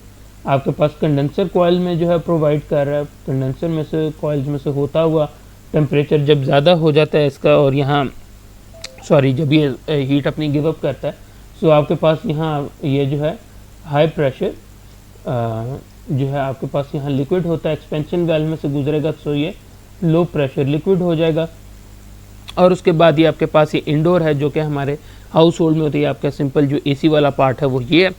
आपके पास कंडेंसर कॉइल में जो है प्रोवाइड कर रहा है। कंडेंसर में से कॉइल्स में से होता हुआ टेम्परेचर जब ज़्यादा हो जाता है इसका, और यहाँ जब ये हीट अपनी गिव अप करता है सो आपके पास यहाँ ये जो है हाई प्रेशर जो है आपके पास यहाँ लिक्विड होता है, एक्सपेंशन वाल्व में से गुजरेगा तो ये लो प्रेशर लिक्विड हो जाएगा। और उसके बाद ये आपके पास ये इंडोर है जो कि हमारे हाउस होल्ड में होती है, आपका सिंपल जो AC वाला पार्ट है वो ये है।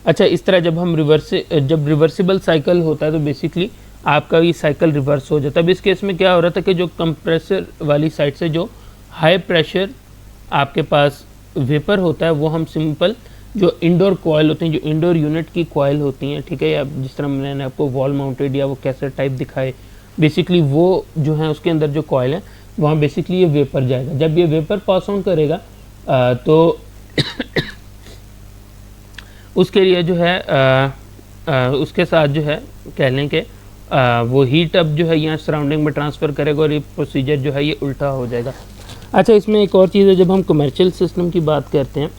अच्छा, इस तरह जब हम जब रिवर्सिबल साइकिल होता है तो बेसिकली आपका ये साइकिल रिवर्स हो जाता है। अब इस केस में क्या हो रहा था कि जो कंप्रेसर वाली साइड से जो हाई प्रेशर आपके पास वेपर होता है वो हम सिंपल जो इंडोर कॉयल होते हैं, जो इंडोर यूनिट की कॉयल होती हैं, ठीक है, या जिस तरह मैंने आपको वॉल माउंटेड या वो कैसे टाइप दिखाए, बेसिकली वो जो है उसके अंदर जो कॉयल है वहाँ बेसिकली ये वेपर जाएगा। जब ये वेपर पास ऑन करेगा तो उसके लिए जो है उसके साथ जो है कह लें कि वो हीट अब जो है यहाँ सराउंडिंग में ट्रांसफ़र करेगा और ये प्रोसीजर जो है ये उल्टा हो जाएगा। अच्छा, इसमें एक और चीज़ है, जब हम कमर्शियल सिस्टम की बात करते हैं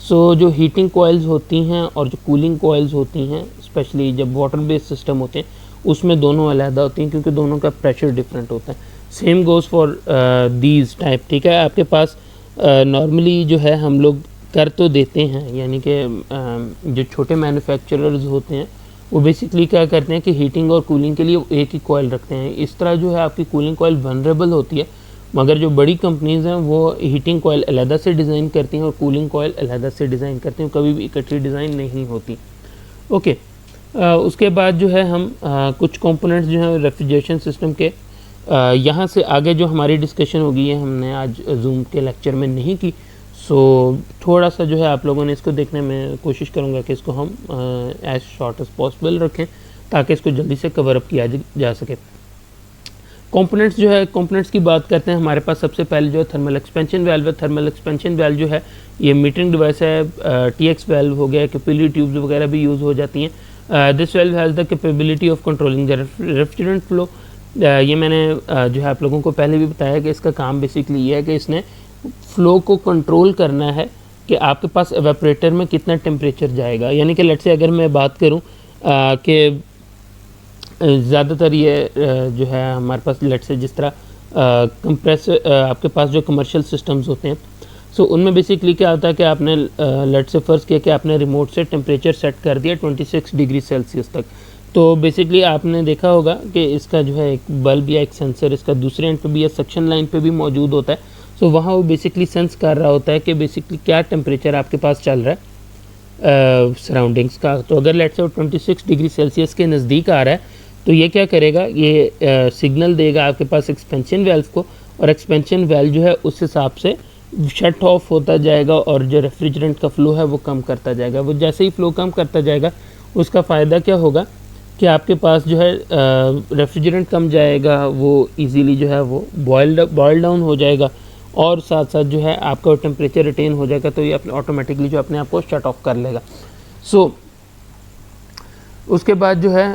सो जो हीटिंग कॉइल्स होती हैं और जो कूलिंग कॉइल्स होती हैं, स्पेशली जब वाटर बेस्ड सिस्टम होते हैं उसमें दोनों अलहदा होती हैं क्योंकि दोनों का प्रेशर डिफरेंट होता है। Same goes for these type, ठीक है। आपके पास नॉर्मली जो है हम लोग कर तो देते हैं, यानी कि जो छोटे मैन्युफैक्चरर्स होते हैं वो बेसिकली क्या करते हैं कि हीटिंग और कूलिंग के लिए एक ही कॉइल रखते हैं। इस तरह जो है आपकी कूलिंग कॉइल वनरेबल होती है, मगर जो बड़ी कंपनीज़ हैं वो हीटिंग कॉइल अलहदा से डिज़ाइन करती हैं और कूलिंग कॉइल अलहदा से डिज़ाइन करती हैं, कभी भी इकट्ठी डिज़ाइन नहीं होती। ओके, उसके बाद जो है हम कुछ कंपोनेंट्स जो हैं रेफ्रिजरेशन सिस्टम के यहाँ से आगे जो हमारी डिस्कशन होगी ये हमने आज जूम के लेक्चर में नहीं की। सो थोड़ा सा जो है आप लोगों ने इसको देखने में कोशिश करूँगा कि इसको हम एज शॉर्ट एज पॉसिबल रखें ताकि इसको जल्दी से कवर अप किया जा सके। कंपोनेंट्स जो है, कंपोनेंट्स की बात करते हैं, हमारे पास सबसे पहले जो है थर्मल एक्सपेंशन वाल्व है। थर्मल एक्सपेंशन वाल्व जो है ये मीटरिंग डिवाइस है। टीएक्स वाल्व हो गया, कैपिलरी ट्यूब्स वगैरह भी यूज़ हो जाती हैं। This valve has the capability of controlling the refrigerant flow. ये मैंने जो है आप लोगों को पहले भी बताया कि इसका काम बेसिकली ये है कि इसने फ़्लो को कंट्रोल करना है कि आपके पास एवेपोरेटर में कितना टेम्परेचर जाएगा। यानी कि लेट्स से अगर मैं बात करूँ कि ज़्यादातर ये जो है हमारे पास लेट्स से जिस तरह कंप्रेसर आपके पास जो कमर्शियल सिस्टम्स होते हैं, सो उनमें बेसिकली क्या होता है कि आपने लेट्स से फ़र्ज़ किया कि आपने रिमोट से टेम्परेचर सेट कर दिया 26 डिग्री सेल्सियस तक। तो बेसिकली आपने देखा होगा कि इसका जो है एक बल्ब या एक सेंसर इसका दूसरे एंड पे भी या सक्शन लाइन पे भी मौजूद होता है। सो वहाँ वो बेसिकली सेंस कर रहा होता है कि बेसिकली क्या टेम्परेचर आपके पास चल रहा है सराउंडिंग्स का। तो अगर लेट्स से 26 डिग्री सेल्सियस के नज़दीक आ रहा है तो ये क्या करेगा, ये सिग्नल देगा आपके पास एक्सपेंशन वाल्व को, और एक्सपेंशन वाल्व जो है उस हिसाब से शट ऑफ होता जाएगा और जो रेफ्रिजरेंट का फ़्लो है वो कम करता जाएगा। वो जैसे ही फ़्लो कम करता जाएगा उसका फ़ायदा क्या होगा कि आपके पास जो है रेफ्रिजरेंट कम जाएगा, वो इजीली जो है वो बॉयल डाउन हो जाएगा और साथ साथ जो है आपका टेम्परेचर रिटेन हो जाएगा। तो ये अपने ऑटोमेटिकली जो अपने आप को शट ऑफ कर लेगा। सो उसके बाद जो है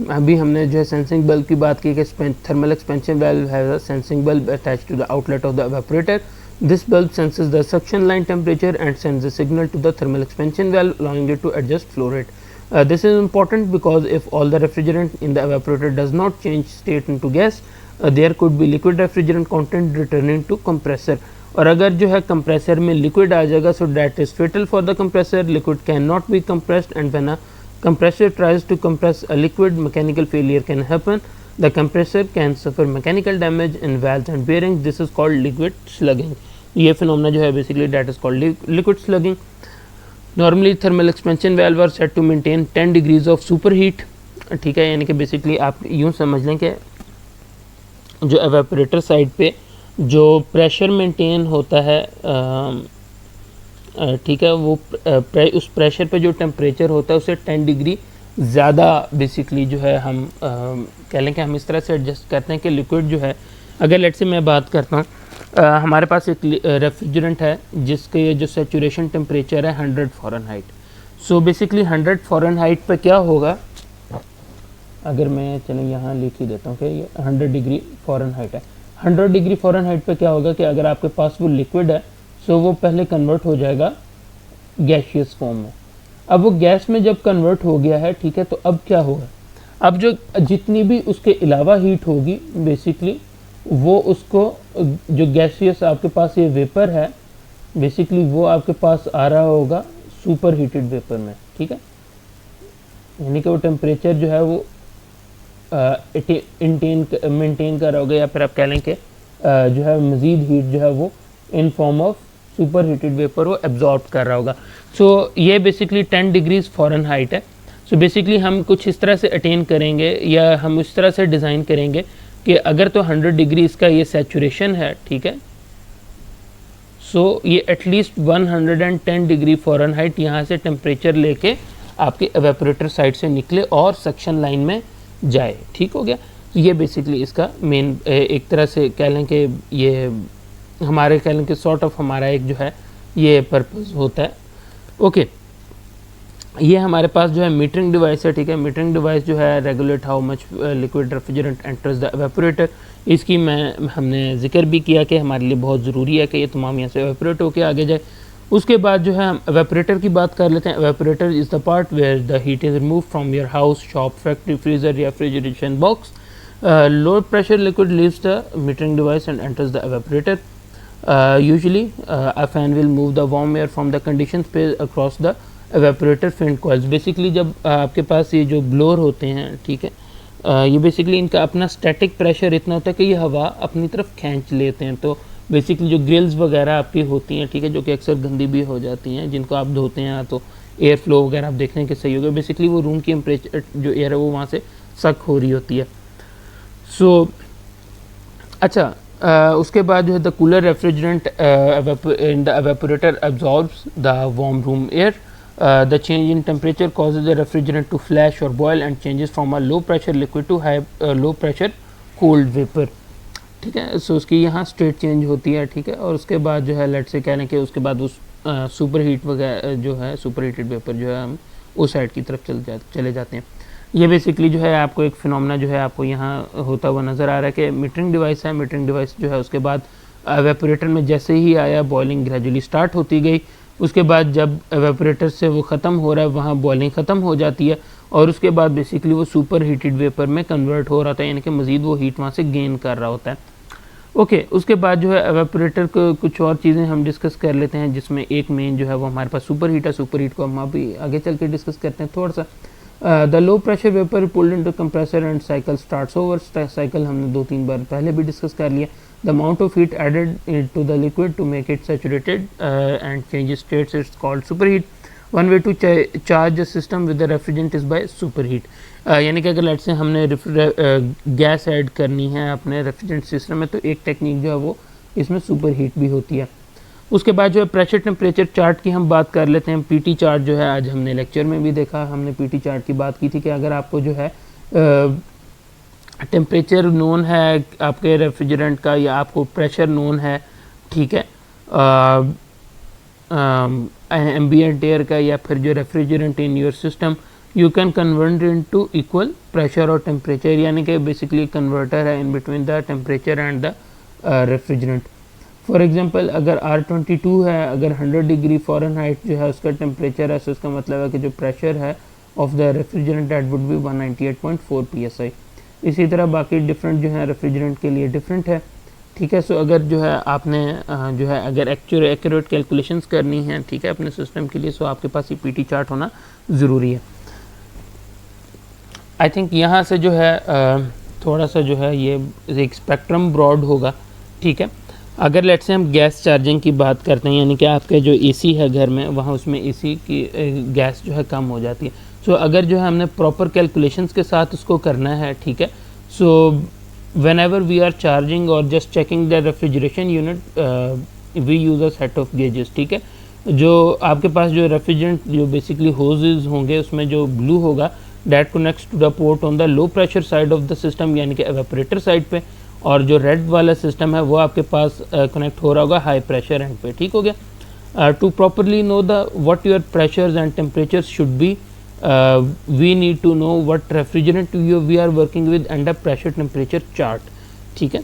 अभी हमने जो है सेंसिंग बल्ब की बात की कि thermal expansion valve has a sensing bulb attached to the outlet of the evaporator. This bulb senses the suction line temperature and sends a signal to the thermal expansion valve, allowing it to adjust flow rate. This is important because if all the refrigerant in the evaporator does not change state into gas, there could be liquid refrigerant content returning to compressor. और अगर जो है compressor में liquid आ जाएगा, so that is fatal for the compressor. Liquid cannot be compressed, and when a compressor tries to compress a liquid, mechanical failure can happen. The compressor can suffer mechanical damage in valves and bearings. This is called liquid slugging. ये phenomena जो है basically that is called liquid slugging. Normally thermal expansion valve are set to maintain 10 degrees of superheat. ठीक है, यानी कि basically आप यूँ समझ लें कि जो एवेपोरेटर साइड पे जो प्रेशर मेंटेन होता है, ठीक है, वो उस प्रेशर पे जो टेम्परेचर होता है उसे 10 डिग्री ज़्यादा बेसिकली जो है हम कह लें कि हम इस तरह से एडजस्ट करते हैं कि लिक्विड जो है, अगर लेट से मैं बात करता हूँ, हमारे पास एक रेफ्रिजरेंट है जिसके जो सेचुरेशन टेम्परेचर है 100 फ़ारेनहाइट। सो बेसिकली 100 फ़ारेनहाइट पे क्या होगा, अगर मैं चलें यहाँ लिख ही देता हूँ कि ये 100 डिग्री फ़ारेनहाइट है। 100 डिग्री फ़ारेनहाइट पे क्या होगा कि अगर आपके पास वो लिक्विड है, सो वो पहले कन्वर्ट हो जाएगा गैशियस फॉर्म में। अब वो गैस में जब कन्वर्ट हो गया है, ठीक है, तो अब क्या होगा, अब जो जितनी भी उसके अलावा हीट होगी बेसिकली वो उसको जो गैसियस आपके पास ये वेपर है बेसिकली वो आपके पास आ रहा होगा सुपर हीटेड वेपर में। ठीक है, यानी कि वो टेम्परेचर जो है वो मेंटेन कर रहा होगा, या फिर आप कह लें कि जो है मज़ीद हीट जो है वो in form of super heated vapour वो एब्जॉर्ब कर रहा होगा। सो ये बेसिकली 10 डिग्रीज फ़ारेनहाइट है। सो बेसिकली हम कुछ इस तरह से अटेन करेंगे या हम इस तरह से डिज़ाइन करेंगे कि अगर तो 100 डिग्री इसका ये सैचुरेशन है, ठीक है, सो ये एटलीस्ट 110 डिग्री फ़ारेनहाइट यहाँ से टेम्परेचर लेके आपके एवेपोरेटर साइड से निकले और सक्शन लाइन में जाए। ठीक हो गया, तो ये बेसिकली इसका मेन एक तरह से कह लें कि ये हमारे कह लें कि सॉर्ट ऑफ हमारा एक जो है ये पर्पस होता है। ओके, ये हमारे पास जो है मीटरिंग डिवाइस है। ठीक है, मीटरिंग डिवाइस जो है regulate how much liquid refrigerant enters the evaporator. इसकी हमने जिक्र भी किया कि हमारे लिए बहुत ज़रूरी है कि ये तमाम यहाँ से एवेपोरेट होकर आगे जाए। उसके बाद जो है हम एवेपोरेटर की बात कर लेते हैं। Evaporator is the part where the heat is remove from your house, shop, factory, freezer या refrigeration box. Low pressure liquid leaves the metering device and enters the evaporator. Usually a fan will move the warm air from the conditioned space across the evaporator fan coils. Basically जब आपके पास ये जो blower होते हैं, ठीक है, ये basically इनका अपना स्टैटिक प्रेशर इतना होता है कि ये हवा अपनी तरफ खींच लेते हैं। तो बेसिकली जो ग्रिल्स वगैरह आपकी होती हैं, ठीक है, जो कि अक्सर गंदी भी हो जाती हैं, जिनको आप धोते हैं तो एयर फ्लो वगैरह आप देख रहे हैं कि सही होगा। बेसिकली वो रूम की टेम्परेचर जो एयर है वो वहाँ से सक हो रही होती है। सो अच्छा, उसके बाद जो है the cooler refrigerant in the evaporator absorbs the warm room air. The change in temperature causes the refrigerant to flash or boil and changes from a low pressure liquid to high low pressure cold vapor। ठीक है, सो उसकी यहाँ state change होती है। ठीक है, और उसके बाद जो है लेट से कह लें कि उसके बाद उस सुपर हीट वगैरह जो है सुपर हीटेड वेपर जो है हम उस साइड की तरफ चले जाते हैं। ये बेसिकली जो है आपको एक फिनोमेना जो है आपको यहाँ होता हुआ नज़र आ रहा है कि मीटरिंग डिवाइस है। मीटरिंग डिवाइस जो है उसके बाद एवेपोरेटर में जैसे ही आया बॉइलिंग ग्रेजुअली स्टार्ट होती गई। उसके बाद जब एवेपोरेटर से वो ख़त्म हो रहा है वहाँ बॉइलिंग ख़त्म हो जाती है और उसके बाद बेसिकली वो सुपर हीटेड वेपर में कन्वर्ट हो रहा था, यानी कि मज़ीद वो हीट वहाँ से गेन कर रहा होता है। ओके, उसके बाद जो है एवेपोरेटर को कुछ और चीज़ें हम डिस्कस कर लेते हैं, जिसमें एक मेन जो है वो हमारे पास सुपर हीट है। सुपर हीट को हम अभी आगे चल के डिस्कस करते हैं थोड़ा सा। The low pressure vapour pulled into compressor and cycle starts over. Cycle हमने 2-3 बार पहले भी डिस्कस कर लिया। The amount of heat added to the liquid to make it saturated and change states it's called super heat. One way to charge the system with the refrigerant is by super heat. यानी कि अगर late से हमने gas add करनी है अपने refrigerant system में तो एक टेक्निक जो है वो इसमें सुपर हीट भी होती है। उसके बाद जो है प्रेशर टेम्परेचर चार्ट की हम बात कर लेते हैं। पीटी चार्ट जो है आज हमने लेक्चर में भी देखा, हमने पीटी चार्ट की बात की थी कि अगर आपको जो है टेम्परेचर नोन है आपके रेफ्रिजरेंट का या आपको प्रेशर नोन है, ठीक है, एम्बिएंट एयर का या फिर जो refrigerant in your system, you can convert into equal pressure और टेम्परेचर, यानी कि बेसिकली कन्वर्टर है in between the temperature and the refrigerant. For example अगर R22 है, अगर 100 डिग्री फ़ारेनहाइट जो है उसका टेम्परेचर है, तो इसका मतलब है कि जो प्रेशर है of the refrigerant that would B 198.4 psi। इसी तरह बाकी डिफरेंट जो है रेफ्रिजरेंट के लिए डिफरेंट है। ठीक है, सो अगर जो है आपने जो है अगर एक्यूरेट कैलकुलेशंस करनी है, ठीक है, अपने सिस्टम के लिए, सो आपके पास ये पीटी चार्ट होना ज़रूरी है। आई थिंक यहाँ से जो है थोड़ा सा जो है ये एक स्पेक्ट्रम ब्रॉड होगा। ठीक है, अगर लेट से हम गैस चार्जिंग की बात करते हैं, यानी कि आपके जो एसी है घर में वहाँ उसमें एसी की गैस जो है कम हो जाती है। सो अगर जो है हमने प्रॉपर कैलकुलेशंस के साथ उसको करना है, ठीक है, सो whenever we are charging or just checking the refrigeration unit we use a set of gauges। ठीक है, जो आपके पास जो रेफ्रिजरेंट जो बेसिकली होजेस होंगे उसमें जो ब्लू होगा that connects to the port on the low pressure side of the system, यानी कि एवेपोरेटर साइड पे, और जो रेड वाला सिस्टम है वो आपके पास कनेक्ट हो रहा होगा हाई प्रेशर एंड पे। ठीक हो गया। To properly know the what your pressures and temperatures should be, we need to know what refrigerant we are working with and a pressure temperature chart। ठीक है,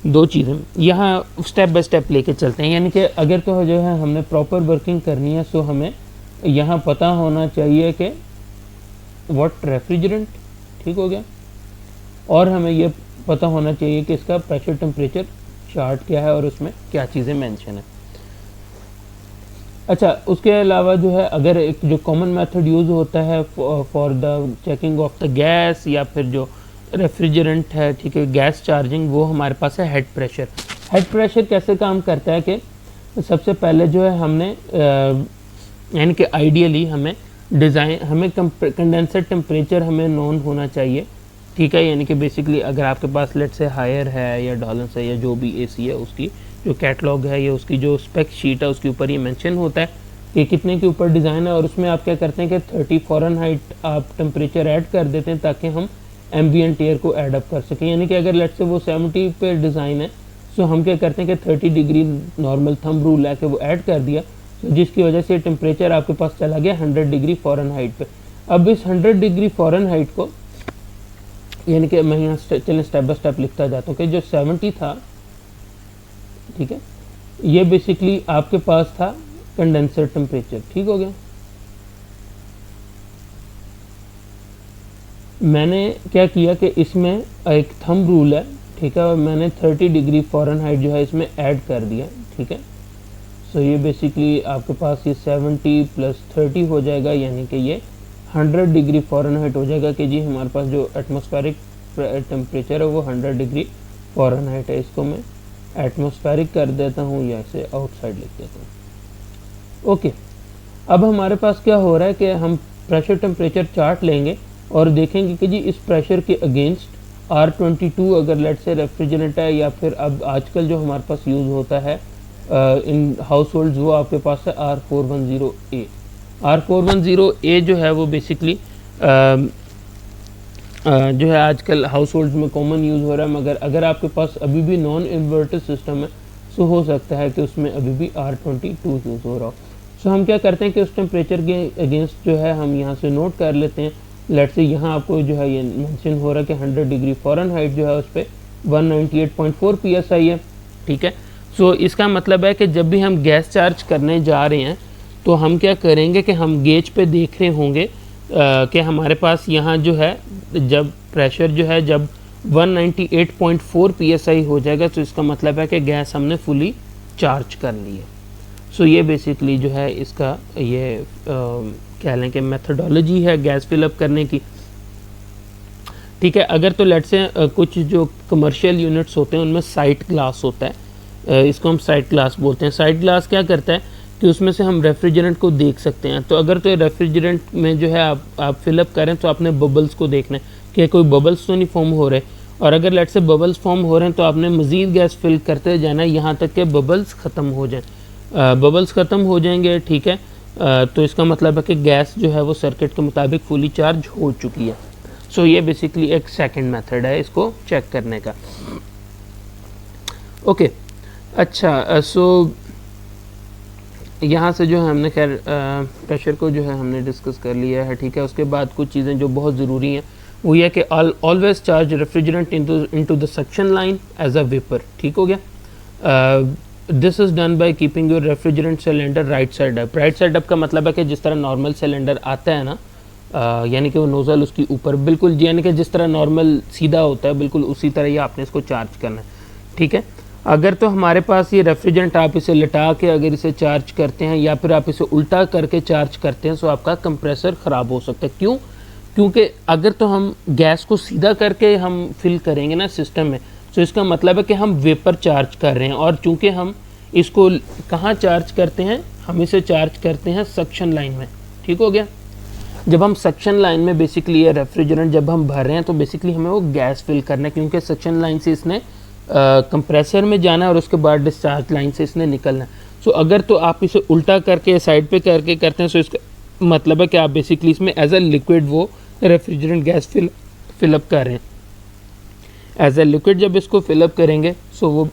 दो चीज़ें यहाँ स्टेप बाय स्टेप लेके चलते हैं, यानी कि अगर तो जो है हमने प्रॉपर वर्किंग करनी है, सो हमें यहाँ पता होना चाहिए कि व्हाट रेफ्रिजरेंट, ठीक हो गया, और हमें ये पता होना चाहिए कि इसका प्रेशर टेम्परेचर चार्ट क्या है और उसमें क्या चीज़ें मेंशन है। अच्छा, उसके अलावा जो है अगर एक जो कॉमन मेथड यूज़ होता है for the checking of the gas या फिर जो रेफ्रिजरेंट है, ठीक है, गैस चार्जिंग, वो हमारे पास है हेड प्रेशर। हेड प्रेशर कैसे काम करता है कि सबसे पहले जो है हमने यानी कि आइडियली हमें कंडेंसर टेम्परेचर हमें नोन होना चाहिए। ठीक है, यानी कि बेसिकली अगर आपके पास लेट से हायर है या डॉलेंस है या जो भी एसी है उसकी जो कैटलॉग है या उसकी जो स्पेक शीट है उसके ऊपर ये मेंशन होता है कि कितने के ऊपर डिज़ाइन है, और उसमें आप क्या करते हैं कि 30 फ़ारेनहाइट आप टेम्परेचर ऐड कर देते हैं ताकि हम एम्बिएंट एयर को ऐड अप कर सकें। यानी कि अगर लेट से वो 70 पे डिज़ाइन है, सो हम क्या करते हैं कि 30 डिग्री नॉर्मल थंब रूल है कि वो ऐड कर दिया, जिसकी वजह से टेम्परेचर आपके पास चला गया 100 डिग्री फ़ारेनहाइट पे। अब इस 100 डिग्री फ़ारेनहाइट को, यानी कि मैं यहाँ चलें स्टेप बाय स्टेप लिखता जाता हूँ कि जो 70 था, ठीक है, ये बेसिकली आपके पास था कंडेंसर टेम्परेचर। ठीक हो गया, मैंने क्या किया कि इसमें एक थंब रूल है, ठीक है, और मैंने 30 डिग्री फ़ारेनहाइट जो है इसमें ऐड कर दिया। ठीक है, सो ये बेसिकली आपके पास ये 70 + 30 हो जाएगा, यानी कि ये 100 डिग्री फ़ारेनहाइट हो जाएगा कि जी हमारे पास जो एटमॉस्फेरिक टेम्परेचर है वो 100 डिग्री फ़ारेनहाइट है। इसको मैं एटमॉस्फेरिक कर देता हूँ या इसे आउटसाइड लिख देता हूँ। ओके, अब हमारे पास क्या हो रहा है कि हम प्रेशर टेम्परेचर चार्ट लेंगे और देखेंगे कि जी इस प्रेशर के अगेंस्ट R22 अगर लेट से रेफ्रिजरेंट है, या फिर अब आजकल जो हमारे पास यूज़ होता है इन हाउस होल्ड्स, वो आपके पास है R410A। R410A जो है वो बेसिकली जो है आजकल हाउस होल्ड्स में कॉमन यूज़ हो रहा है, मगर अगर आपके पास अभी भी नॉन इन्वर्टर सिस्टम है सो हो सकता है कि उसमें अभी भी R22 यूज़ हो रहा हो। सो हम क्या करते हैं कि उस टेम्परेचर के अगेंस्ट जो है हम यहाँ से नोट कर लेते हैं। लेट से यहाँ आपको जो है ये मेंशन हो रहा है कि 100 डिग्री फ़ारेनहाइट जो है उस पर 198.4 PSI है, ठीक है। सो इसका मतलब है कि जब भी हम गैस चार्ज करने जा रहे हैं तो हम क्या करेंगे कि हम गेज पे देख रहे होंगे कि हमारे पास यहाँ जो है जब प्रेशर जो है जब 198.4 PSI हो जाएगा तो इसका मतलब है कि गैस हमने फुली चार्ज कर ली है। सो ये बेसिकली जो है इसका ये कह लें कि मेथडोलॉजी है गैस फिलअप करने की, ठीक है। अगर तो लेट से कुछ जो कमर्शियल यूनिट्स होते हैं उनमें साइट ग्लास होता है, इसको हम साइट ग्लास बोलते हैं। साइट ग्लास क्या करता है कि उसमें से हम रेफ्रिजरेंट को देख सकते हैं। तो अगर तो रेफ्रिजरेंट में जो है आप फिलअप करें तो आपने बबल्स को देखना है कि कोई बबल्स तो नहीं फॉर्म हो रहे, और अगर लेट से बबल्स फॉर्म हो रहे हैं तो आपने मज़ीद गैस फिल करते जाना है यहाँ तक कि बबल्स ख़त्म हो जाएं। बबल्स ख़त्म हो जाएंगे, ठीक है, तो इसका मतलब है कि गैस जो है वो सर्किट के मुताबिक फुली चार्ज हो चुकी है। सो ये बेसिकली एक सेकंड मेथड है इसको चेक करने का। ओके, अच्छा, सो यहाँ से जो है हमने खैर प्रेशर को जो है हमने डिस्कस कर लिया है, ठीक है। उसके बाद कुछ चीज़ें जो बहुत ज़रूरी हैं वो ये कि always charge refrigerant into the suction line as a vapour, ठीक हो गया। This is done by keeping your refrigerant cylinder right side up. Right side up का मतलब है कि जिस तरह नॉर्मल सिलेंडर आता है ना, यानी कि वो नोज़ल उसकी ऊपर बिल्कुल, यानी कि जिस तरह नॉर्मल सीधा होता है बिल्कुल उसी तरह ही आपने इसको चार्ज करना है, ठीक है। अगर तो हमारे पास ये रेफ्रिजरेंट आप इसे लटा के अगर इसे चार्ज करते हैं या फिर आप इसे उल्टा करके चार्ज करते हैं तो आपका कंप्रेसर ख़राब हो सकता है। क्यों? क्योंकि अगर तो हम गैस को सीधा करके हम फिल करेंगे ना सिस्टम में, तो इसका मतलब है कि हम वेपर चार्ज कर रहे हैं, और चूंकि हम इसको कहाँ चार्ज करते हैं, हम इसे चार्ज करते हैं सक्शन लाइन में, ठीक हो गया। जब हम सक्शन लाइन में बेसिकली ये रेफ्रिजरेंट जब हम भर रहे हैं तो बेसिकली हमें वो गैस फिल करना है, क्योंकि सक्शन लाइन से इसने कंप्रेसर में जाना है और उसके बाद डिस्चार्ज लाइन से इसने निकलना है। सो अगर तो आप इसे उल्टा करके साइड पे करके करते हैं तो इसका मतलब है कि आप बेसिकली इसमें एज अ लिक्विड वो रेफ्रिजरेंट गैस फिलअप कर रहे हैं। एज अ लिक्विड जब इसको फिलअप करेंगे सो वो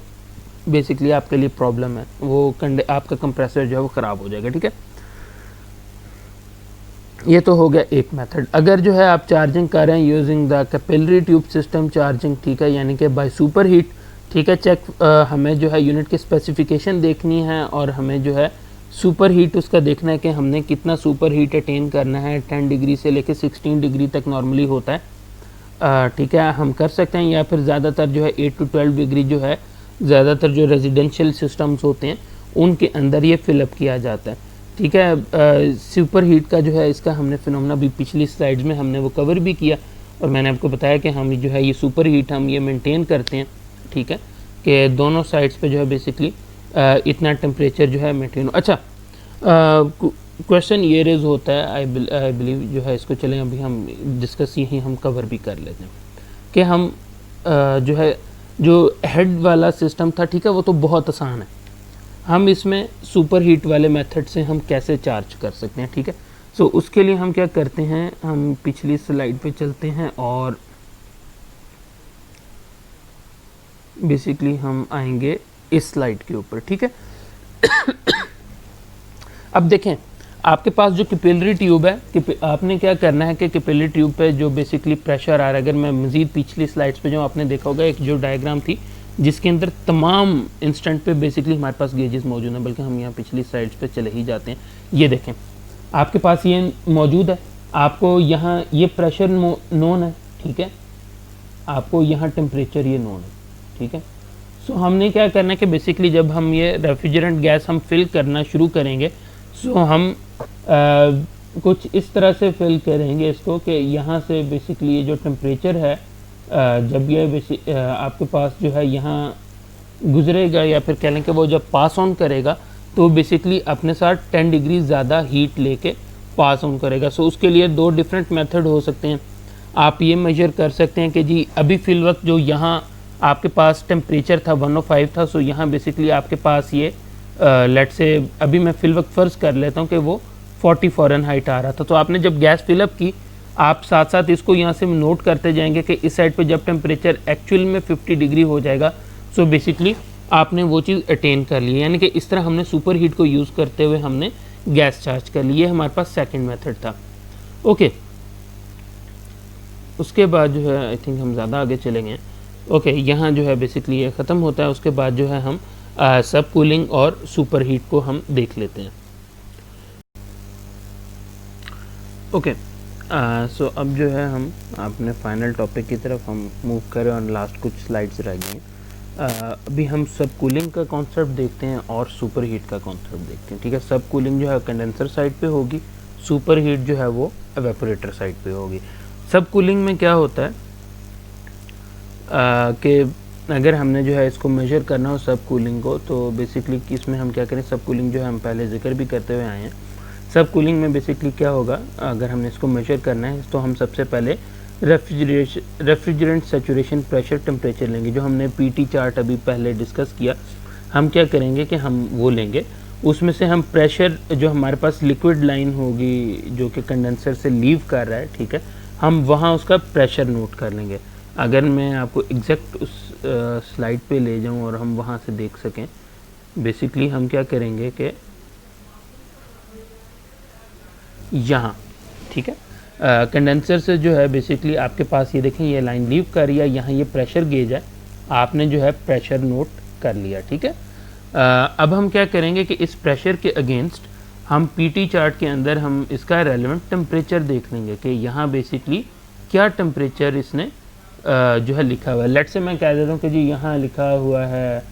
बेसिकली आपके लिए प्रॉब्लम है, वो आपका कंप्रेसर जो है वो ख़राब हो जाएगा, ठीक है। ये तो हो गया एक मेथड। अगर जो है आप चार्जिंग कर रहे हैं using the capillary tube system charging, ठीक है, यानी कि बाय सुपर हीट, ठीक है। चेक हमें जो है यूनिट की स्पेसिफिकेशन देखनी है और हमें जो है सुपर हीट उसका देखना है कि हमने कितना सुपर हीट अटेन करना है। 10 डिग्री से लेके 16 डिग्री तक नॉर्मली होता है, ठीक है, हम कर सकते हैं। या फिर ज़्यादातर जो है 8 to 12 डिग्री जो है ज़्यादातर जो रेजिडेंशियल सिस्टम्स होते हैं उनके अंदर ये फिलअप किया जाता है, ठीक है। सुपर हीट का जो है इसका हमने फिनोमेना भी पिछली स्लाइड्स में हमने वो कवर भी किया, और मैंने आपको बताया कि हम जो है ये सुपर हीट हम ये मेंटेन करते हैं, ठीक है, कि दोनों साइड्स पे जो है बेसिकली इतना टेम्परेचर जो है मेंटेन हो। अच्छा, क्वेश्चन ये रेज होता है, आई बिलीव जो है इसको चलें अभी हम डिस्कस यही हम कवर भी कर लेते हैं कि हम जो है जो हेड वाला सिस्टम था, ठीक है, वो तो बहुत आसान है। हम इसमें सुपर हीट वाले मेथड से हम कैसे चार्ज कर सकते हैं, ठीक है। सो उसके लिए हम क्या करते हैं, हम पिछली स्लाइड पे चलते हैं और बेसिकली हम आएंगे इस स्लाइड के ऊपर, ठीक है। अब देखें आपके पास जो कैपिलरी ट्यूब है, आपने क्या करना है कि कैपिलरी ट्यूब पे जो बेसिकली प्रेशर आ रहा है, अगर मैं मज़ीद पिछली स्लाइड्स पे जो आपने देखा होगा एक जो डायग्राम थी जिसके अंदर तमाम इंस्टेंट पे बेसिकली हमारे पास गेजेस मौजूद हैं, बल्कि हम यहाँ पिछली स्लाइड्स पे चले ही जाते हैं। ये देखें आपके पास ये मौजूद है, आपको यहाँ ये प्रेशर नोन है, ठीक है, आपको यहाँ टेम्परेचर ये नोन है, ठीक है। सो हमने क्या करना है कि बेसिकली जब हम ये रेफ्रिजरेंट गैस हम फिल करना शुरू करेंगे, सो हम कुछ इस तरह से फिल करेंगे इसको कि यहाँ से बेसिकली ये जो टेम्परेचर है जब ये आपके पास जो है यहाँ गुजरेगा या फिर कह लें कि वो जब पास ऑन करेगा तो बेसिकली अपने साथ 10 डिग्री ज़्यादा हीट लेके पास ऑन करेगा। सो उसके लिए दो डिफरेंट मेथड हो सकते हैं। आप ये मेजर कर सकते हैं कि जी अभी फिल वक्त जो यहाँ आपके पास टेम्परेचर था 105 था, सो यहाँ बेसिकली आपके पास ये लेट से अभी मैं फिल वक्त फ़र्ज़ कर लेता हूँ कि वो 40 फ़ारेनहाइट आ रहा था। तो आपने जब गैस फिलअप की, आप साथ साथ इसको यहाँ से नोट करते जाएंगे कि इस साइड पे जब टेम्परेचर एक्चुअल में 50 डिग्री हो जाएगा, सो बेसिकली आपने वो चीज़ अटेन कर ली। यानी कि इस तरह हमने सुपर हीट को यूज़ करते हुए हमने गैस चार्ज कर ली। ये हमारे पास सेकंड मेथड था। ओके, उसके बाद जो है आई थिंक हम ज़्यादा आगे चलेंगे। ओके, यहाँ जो है बेसिकली ये ख़त्म होता है। उसके बाद जो है हम सब कूलिंग और सुपर हीट को हम देख लेते हैं। ओके, सो अब जो है हम अपने फाइनल टॉपिक की तरफ हम मूव करें और लास्ट कुछ स्लाइड्स रह गई हैं। अभी हम सब कूलिंग का कॉन्सेप्ट देखते हैं और सुपर हीट का कॉन्सेप्ट देखते हैं। ठीक है, सब कूलिंग जो है कंडेंसर साइड पे होगी, सुपर हीट जो है वो एवेपोरेटर साइड पे होगी। सब कूलिंग में क्या होता है कि अगर हमने जो है इसको मेजर करना हो सब कूलिंग को, तो बेसिकली इसमें हम क्या करें, सब कूलिंग जो है हम पहले जिक्र भी करते हुए आए हैं। सब कूलिंग में बेसिकली क्या होगा, अगर हमने इसको मेजर करना है तो हम सबसे पहले रेफ्रिजरेंट सैचुरेशन प्रेशर टेम्परेचर लेंगे। जो हमने पीटी चार्ट अभी पहले डिस्कस किया, हम क्या करेंगे कि हम वो लेंगे, उसमें से हम प्रेशर जो हमारे पास लिक्विड लाइन होगी जो कि कंडेंसर से लीव कर रहा है, ठीक है, हम वहाँ उसका प्रेशर नोट कर लेंगे। अगर मैं आपको एग्जैक्ट उस स्लाइड पे ले जाऊँ और हम वहाँ से देख सकें, बेसिकली हम क्या करेंगे कि यहाँ, ठीक है, कंडेंसर से जो है बेसिकली आपके पास ये देखें ये लाइन लीव कर रही है, यहाँ ये प्रेशर गेज है, आपने जो है प्रेशर नोट कर लिया। ठीक है, अब हम क्या करेंगे कि इस प्रेशर के अगेंस्ट हम पीटी चार्ट के अंदर हम इसका रेलेवेंट टेम्परेचर देख लेंगे कि यहाँ बेसिकली क्या टेम्परेचर इसने जो है लिखा हुआ है। लेट से मैं कह देता हूँ कि जी यहाँ लिखा हुआ है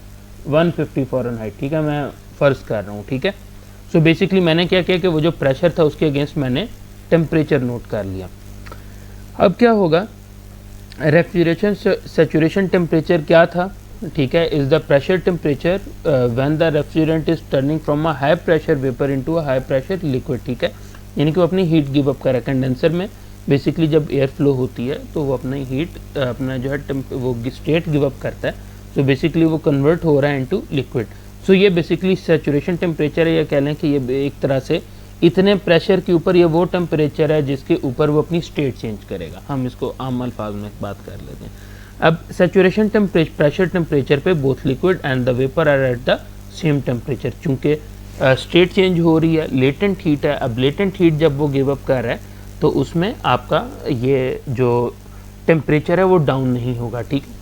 150 फ़ारेनहाइट। ठीक है, मैं फ़र्ज़ कर रहा हूँ। ठीक है, सो बेसिकली मैंने क्या किया कि वो जो प्रेशर था उसके अगेंस्ट मैंने टेम्परेचर नोट कर लिया। अब क्या होगा, रेफ्रिजरेशन सैचुरेशन टेम्परेचर क्या था, ठीक है, is the pressure temperature when the refrigerant is turning from a high pressure vapour into a high pressure liquid. ठीक है, यानी कि वो अपनी हीट गिव अप करे। कंडेंसर में बेसिकली जब एयर फ्लो होती है तो वो अपनी हीट अपना जो है वो स्टेट गिव अप करता है, तो बेसिकली वो कन्वर्ट हो रहा है इनटू लिक्विड। सो ये बेसिकली सैचुरेशन टेम्परेचर है, या कह लें कि ये एक तरह से इतने प्रेशर के ऊपर ये वो टेम्परेचर है जिसके ऊपर वो अपनी स्टेट चेंज करेगा। हम इसको आम अल्फाज में बात कर लेते हैं। अब सैचुरेशन प्रेशर टेम्परेचर पे both liquid and the vapour are at the same temperature. चूँकि स्टेट चेंज हो रही है, लेटेंट हीट है, अब लेटेंट हीट जब वो गिव अप कर रहा है तो उसमें आपका ये जो टेम्परेचर है वो डाउन नहीं होगा। ठीक है,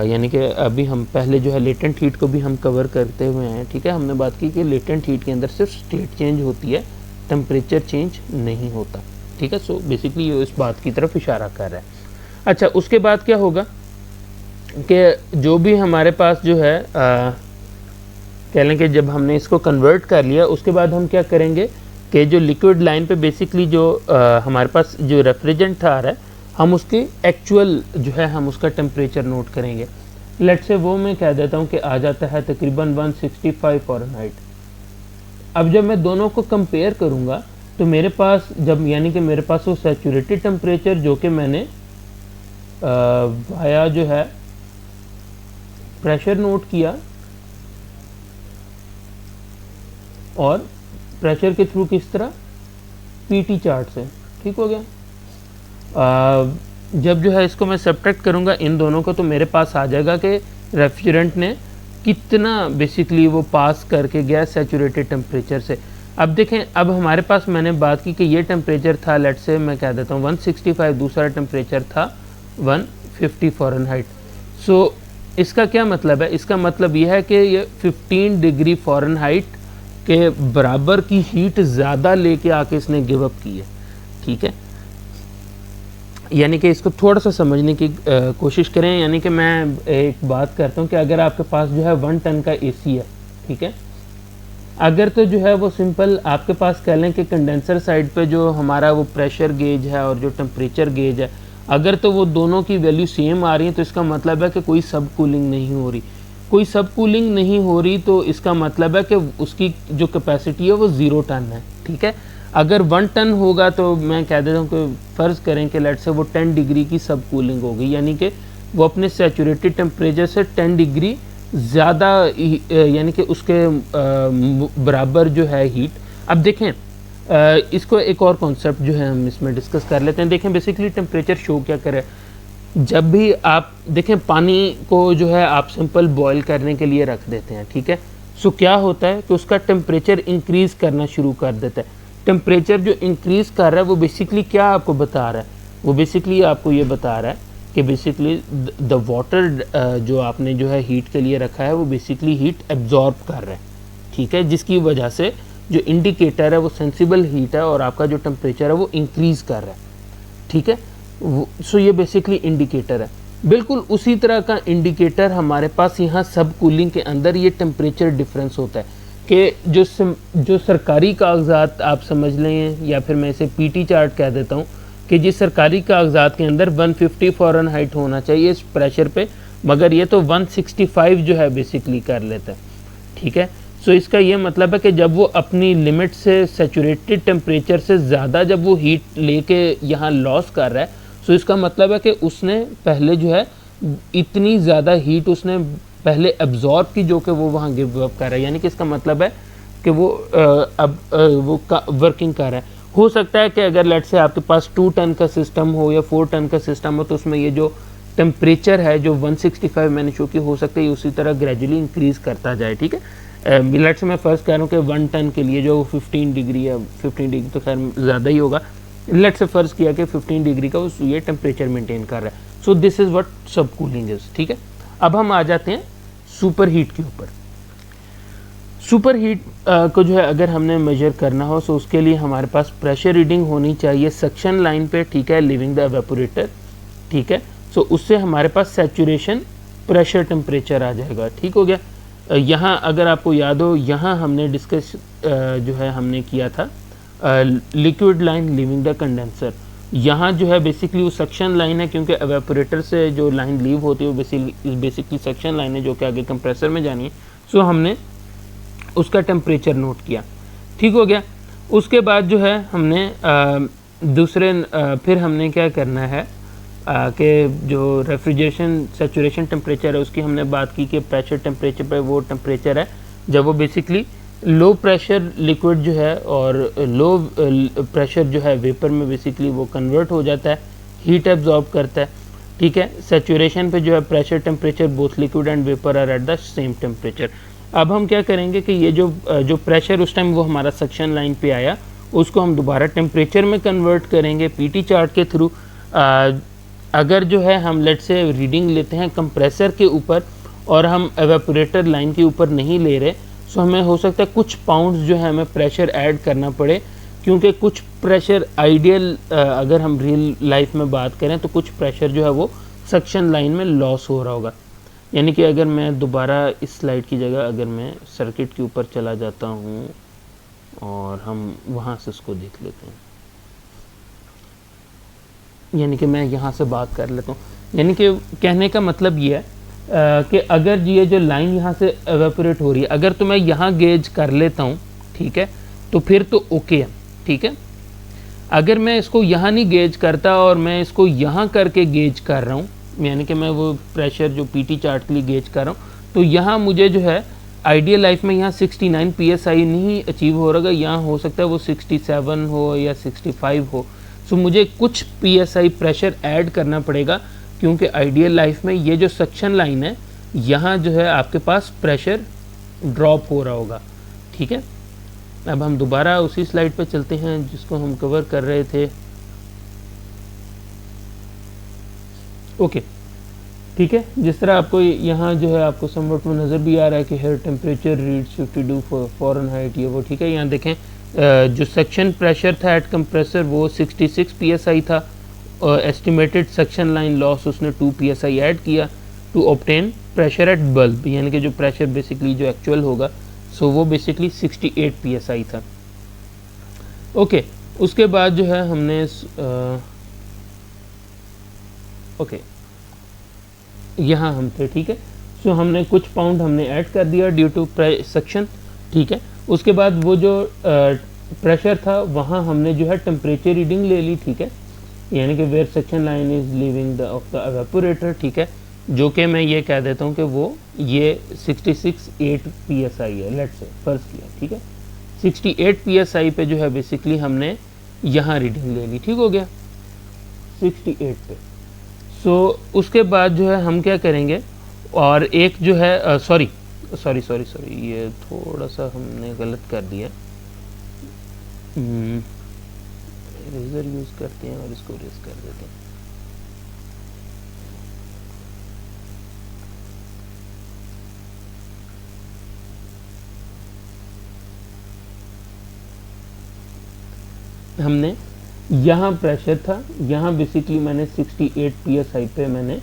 यानी कि अभी हम पहले जो है लेटेंट हीट को भी हम कवर करते हुए हैं। ठीक है, हमने बात की कि लेटेंट हीट के अंदर सिर्फ स्टेट चेंज होती है, टेम्परेचर चेंज नहीं होता। ठीक है, सो बेसिकली ये इस बात की तरफ इशारा कर रहा है। अच्छा, उसके बाद क्या होगा कि जो भी हमारे पास जो है कह लें कि जब हमने इसको कन्वर्ट कर लिया, उसके बाद हम क्या करेंगे कि जो लिक्विड लाइन पे बेसिकली जो हमारे पास जो रेफ्रिजरेंट आ रहा है, हम उसके एक्चुअल जो है हम उसका टेम्परेचर नोट करेंगे। लेट से वो मैं कह देता हूँ कि आ जाता है तकरीबन 165 फ़ारेनहाइट। अब जब मैं दोनों को कंपेयर करूँगा तो मेरे पास जब यानी कि मेरे पास वो सैचुरेटेड टेम्परेचर जो कि मैंने वाया जो है प्रेशर नोट किया और प्रेशर के थ्रू किस तरह, पीटी चार्ट से। ठीक हो गया। जब जो है इसको मैं सब्ट्रैक्ट करूँगा इन दोनों को, तो मेरे पास आ जाएगा कि रेफ्रिजरेंट ने कितना बेसिकली वो पास करके गया सैचुरेटेड टेम्परेचर से। अब देखें, अब हमारे पास मैंने बात की कि ये टेम्परेचर था, लेट से मैं कह देता हूँ 165, दूसरा टेम्परेचर था 150 फ़ारेनहाइट। सो इसका क्या मतलब है, इसका मतलब यह है कि ये 15 डिग्री फ़ारेनहाइट के बराबर की हीट ज़्यादा लेके आके इसने गिव अप की है। ठीक है, यानी कि इसको थोड़ा सा समझने की कोशिश करें। यानी कि मैं एक बात करता हूँ कि अगर आपके पास जो है 1 टन का एसी है, ठीक है, अगर तो जो है वो सिंपल आपके पास कह लें कि कंडेंसर साइड पे जो हमारा वो प्रेशर गेज है और जो टेम्परेचर गेज है, अगर तो वो दोनों की वैल्यू सेम आ रही है तो इसका मतलब है कि कोई सब कूलिंग नहीं हो रही। कोई सब कूलिंग नहीं हो रही तो इसका मतलब है कि उसकी जो कैपेसिटी है वो 0 टन है, ठीक है। अगर 1 टन होगा तो मैं कह देता हूँ कि फ़र्ज़ करें कि लेट से वो 10 डिग्री की सब कूलिंग होगी, यानी कि वो अपने सैचुरेटेड टेम्परेचर से 10 डिग्री ज़्यादा, यानी कि उसके बराबर जो है हीट। अब देखें इसको एक और कॉन्सेप्ट जो है हम इसमें डिस्कस कर लेते हैं। देखें बेसिकली टेम्परेचर शो क्या करे, जब भी आप देखें पानी को जो है आप सिंपल बॉईल करने के लिए रख देते हैं, ठीक है। सो क्या होता है कि उसका टेम्परेचर इंक्रीज़ करना शुरू कर देता है। टेम्परेचर जो इंक्रीज़ कर रहा है वो बेसिकली क्या आपको बता रहा है, वो बेसिकली आपको ये बता रहा है कि बेसिकली द वाटर जो आपने जो है हीट के लिए रखा है वो बेसिकली हीट एब्जॉर्ब कर रहा है, ठीक है, जिसकी वजह से जो इंडिकेटर है वो सेंसिबल हीट है और आपका जो टेम्परेचर है वो इंक्रीज़ कर रहा है, ठीक है। सो ये बेसिकली इंडिकेटर है। बिल्कुल उसी तरह का इंडिकेटर हमारे पास यहाँ सब कूलिंग के अंदर ये टेम्परेचर डिफरेंस होता है कि जो सरकारी कागजात आप समझ लें, या फिर मैं इसे पीटी चार्ट कह देता हूँ कि जिस सरकारी कागजात के अंदर 150 फ़ारेनहाइट होना चाहिए इस प्रेशर पे, मगर ये तो 165 जो है बेसिकली कर लेता है, ठीक है। सो इसका ये मतलब है कि जब वो अपनी लिमिट से सैचुरेटेड टेम्परेचर से ज़्यादा जब वो हीट लेके यहाँ लॉस कर रहा है, सो इसका मतलब है कि उसने पहले जो है इतनी ज़्यादा हीट उसने पहले एब्जॉर्ब की जो कि वो वहाँ गिव अप कर रहा है, यानी कि इसका मतलब है कि वो अब वो वर्किंग कर रहा है। हो सकता है कि अगर लेट से आपके पास 2 टन का सिस्टम हो या 4 टन का सिस्टम हो तो उसमें ये जो टेम्परेचर है जो 165 मैंने शो की, हो सकता है उसी तरह ग्रेजुअली इंक्रीज़ करता जाए, ठीक है। लेट से मैं फ़र्ज़ कर रहा हूँ कि 1 टन के लिए जो 15 डिग्री है, 15 डिग्री तो खैर ज़्यादा ही होगा, लेट से फ़र्ज़ किया कि 15 डिग्री का उस ये टेम्परेचर मेंटेन कर रहा है। सो दिस इज़ व्हाट सब कूलिंग इज़, ठीक है। अब हम आ जाते हैं सुपर हीट के ऊपर। सुपर हीट को जो है अगर हमने मेजर करना हो तो उसके लिए हमारे पास प्रेशर रीडिंग होनी चाहिए सक्शन लाइन पे, ठीक है, लिविंग द एवेपोरेटर, ठीक है। सो उससे हमारे पास सैचुरेशन प्रेशर टेम्परेचर आ जाएगा, ठीक हो गया। यहाँ अगर आपको याद हो, यहाँ हमने डिस्कस जो है हमने किया था liquid line living the condenser. यहाँ जो है बेसिकली वो सक्शन लाइन है, क्योंकि एवेपोरेटर से जो लाइन लीव होती है वो बेसिकली सक्शन लाइन है जो कि आगे कंप्रेसर में जानी है। सो हमने उसका टेम्परेचर नोट किया, ठीक हो गया। उसके बाद जो है हमने फिर हमने क्या करना है कि जो रेफ्रिजरेशन सैचुरेशन टेम्परेचर है उसकी हमने बात की कि प्रेशर टेम्परेचर पे वो टेम्परेचर है जब वो बेसिकली लो प्रेशर लिक्विड जो है और लो प्रेशर जो है वेपर में बेसिकली वो कन्वर्ट हो जाता है, हीट एब्जॉर्ब करता है, ठीक है। सैचुरेशन पे जो है pressure temperature both liquid and vapour are at the same temperature. अब हम क्या करेंगे कि ये जो प्रेशर उस टाइम वो हमारा सक्शन लाइन पे आया उसको हम दोबारा टेम्परेचर में कन्वर्ट करेंगे पीटी चार्ट के थ्रू। अगर जो है हम लेट से रीडिंग लेते हैं कंप्रेसर के ऊपर और हम एवेपोरेटर लाइन के ऊपर नहीं ले रहे, सो हमें हो सकता है कुछ पाउंड्स जो है हमें प्रेशर ऐड करना पड़े, क्योंकि कुछ प्रेशर आइडियल अगर हम रियल लाइफ में बात करें तो कुछ प्रेशर जो है वो सक्शन लाइन में लॉस हो रहा होगा। यानी कि अगर मैं दोबारा इस स्लाइड की जगह अगर मैं सर्किट के ऊपर चला जाता हूँ और हम वहाँ से उसको देख लेते हैं, यानी कि मैं यहाँ से बात कर लेता हूँ। यानी कि कहने का मतलब ये है कि अगर ये जो लाइन यहाँ से एवेपोरेट हो रही है, अगर तो मैं यहाँ गेज कर लेता हूँ, ठीक है, तो फिर तो ओके है, ठीक है। अगर मैं इसको यहाँ नहीं गेज करता और मैं इसको यहाँ करके गेज कर रहा हूँ, यानी कि मैं वो प्रेशर जो पीटी चार्ट के लिए गेज कर रहा हूँ, तो यहाँ मुझे जो है आइडियल लाइफ में यहाँ 69 PSI नहीं अचीव हो रहा, यहाँ हो सकता है वो 67 हो या 65 हो। सो मुझे कुछ PSI प्रेशर ऐड करना पड़ेगा, क्योंकि आइडियल लाइफ में ये जो सक्शन लाइन है यहाँ जो है आपके पास प्रेशर ड्रॉप हो रहा होगा, ठीक है। अब हम दोबारा उसी स्लाइड पे चलते हैं जिसको हम कवर कर रहे थे, ओके, ठीक है। जिस तरह आपको यहाँ जो है आपको समवट में नज़र भी आ रहा है कि हेयर टेम्परेचर रीड्स 52 फ़ारेनहाइट, ये वो, ठीक है। यहाँ देखें जो सेक्शन प्रेशर था एट कंप्रेसर वो 66 PSI था, एस्टिमेटेड सक्शन लाइन लॉस उसने 2 PSI ऐड किया to obtain pressure at bulb, यानी कि जो प्रेशर बेसिकली जो एक्चुअल होगा सो वो बेसिकली 68 PSI था, ओके। उसके बाद जो है हमने ओके यहाँ हम थे, ठीक है। सो हमने कुछ पाउंड हमने ऐड कर दिया ड्यू टू सक्शन, ठीक है। उसके बाद वो जो प्रेशर था वहाँ हमने जो है टेम्परेचर रीडिंग ले ली, ठीक है, यानी कि where suction line is leaving the of the evaporator, ठीक है, जो कि मैं ये कह देता हूँ कि वो ये 66.8 psi है, लेट से फर्ज किया, ठीक है। 68 psi पे जो है बेसिकली हमने यहाँ रीडिंग ले ली, ठीक हो गया 68 पे। सो उसके बाद जो है हम क्या करेंगे, और एक जो है सॉरी ये थोड़ा सा हमने गलत कर दिया, इरेजर यूज़ करते हैं और इसको इरेज कर देते हैं। हमने यहाँ प्रेशर था, यहाँ बेसिकली मैंने 68 psi पे मैंने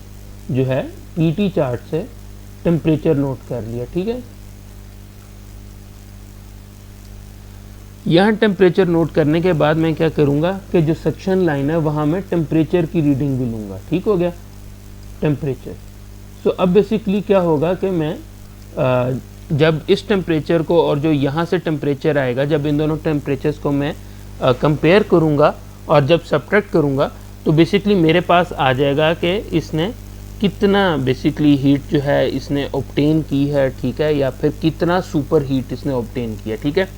जो है पीटी चार्ट से टेम्परेचर नोट कर लिया, ठीक है। यहाँ टेम्परेचर नोट करने के बाद मैं क्या करूँगा कि जो सक्शन लाइन है वहाँ मैं टेम्परेचर की रीडिंग भी लूँगा, ठीक हो गया टेम्परेचर। सो अब बेसिकली क्या होगा कि मैं जब इस टेम्परेचर को और जो यहाँ से टेम्परेचर आएगा, जब इन दोनों टेम्परेचर्स को मैं कंपेयर करूँगा और जब सब्ट्रैक्ट करूँगा तो बेसिकली मेरे पास आ जाएगा कि इसने कितना बेसिकली हीट जो है इसने ऑब्टेन की है, ठीक है, या फिर कितना सुपर हीट इसने ऑब्टेन किया, ठीक है।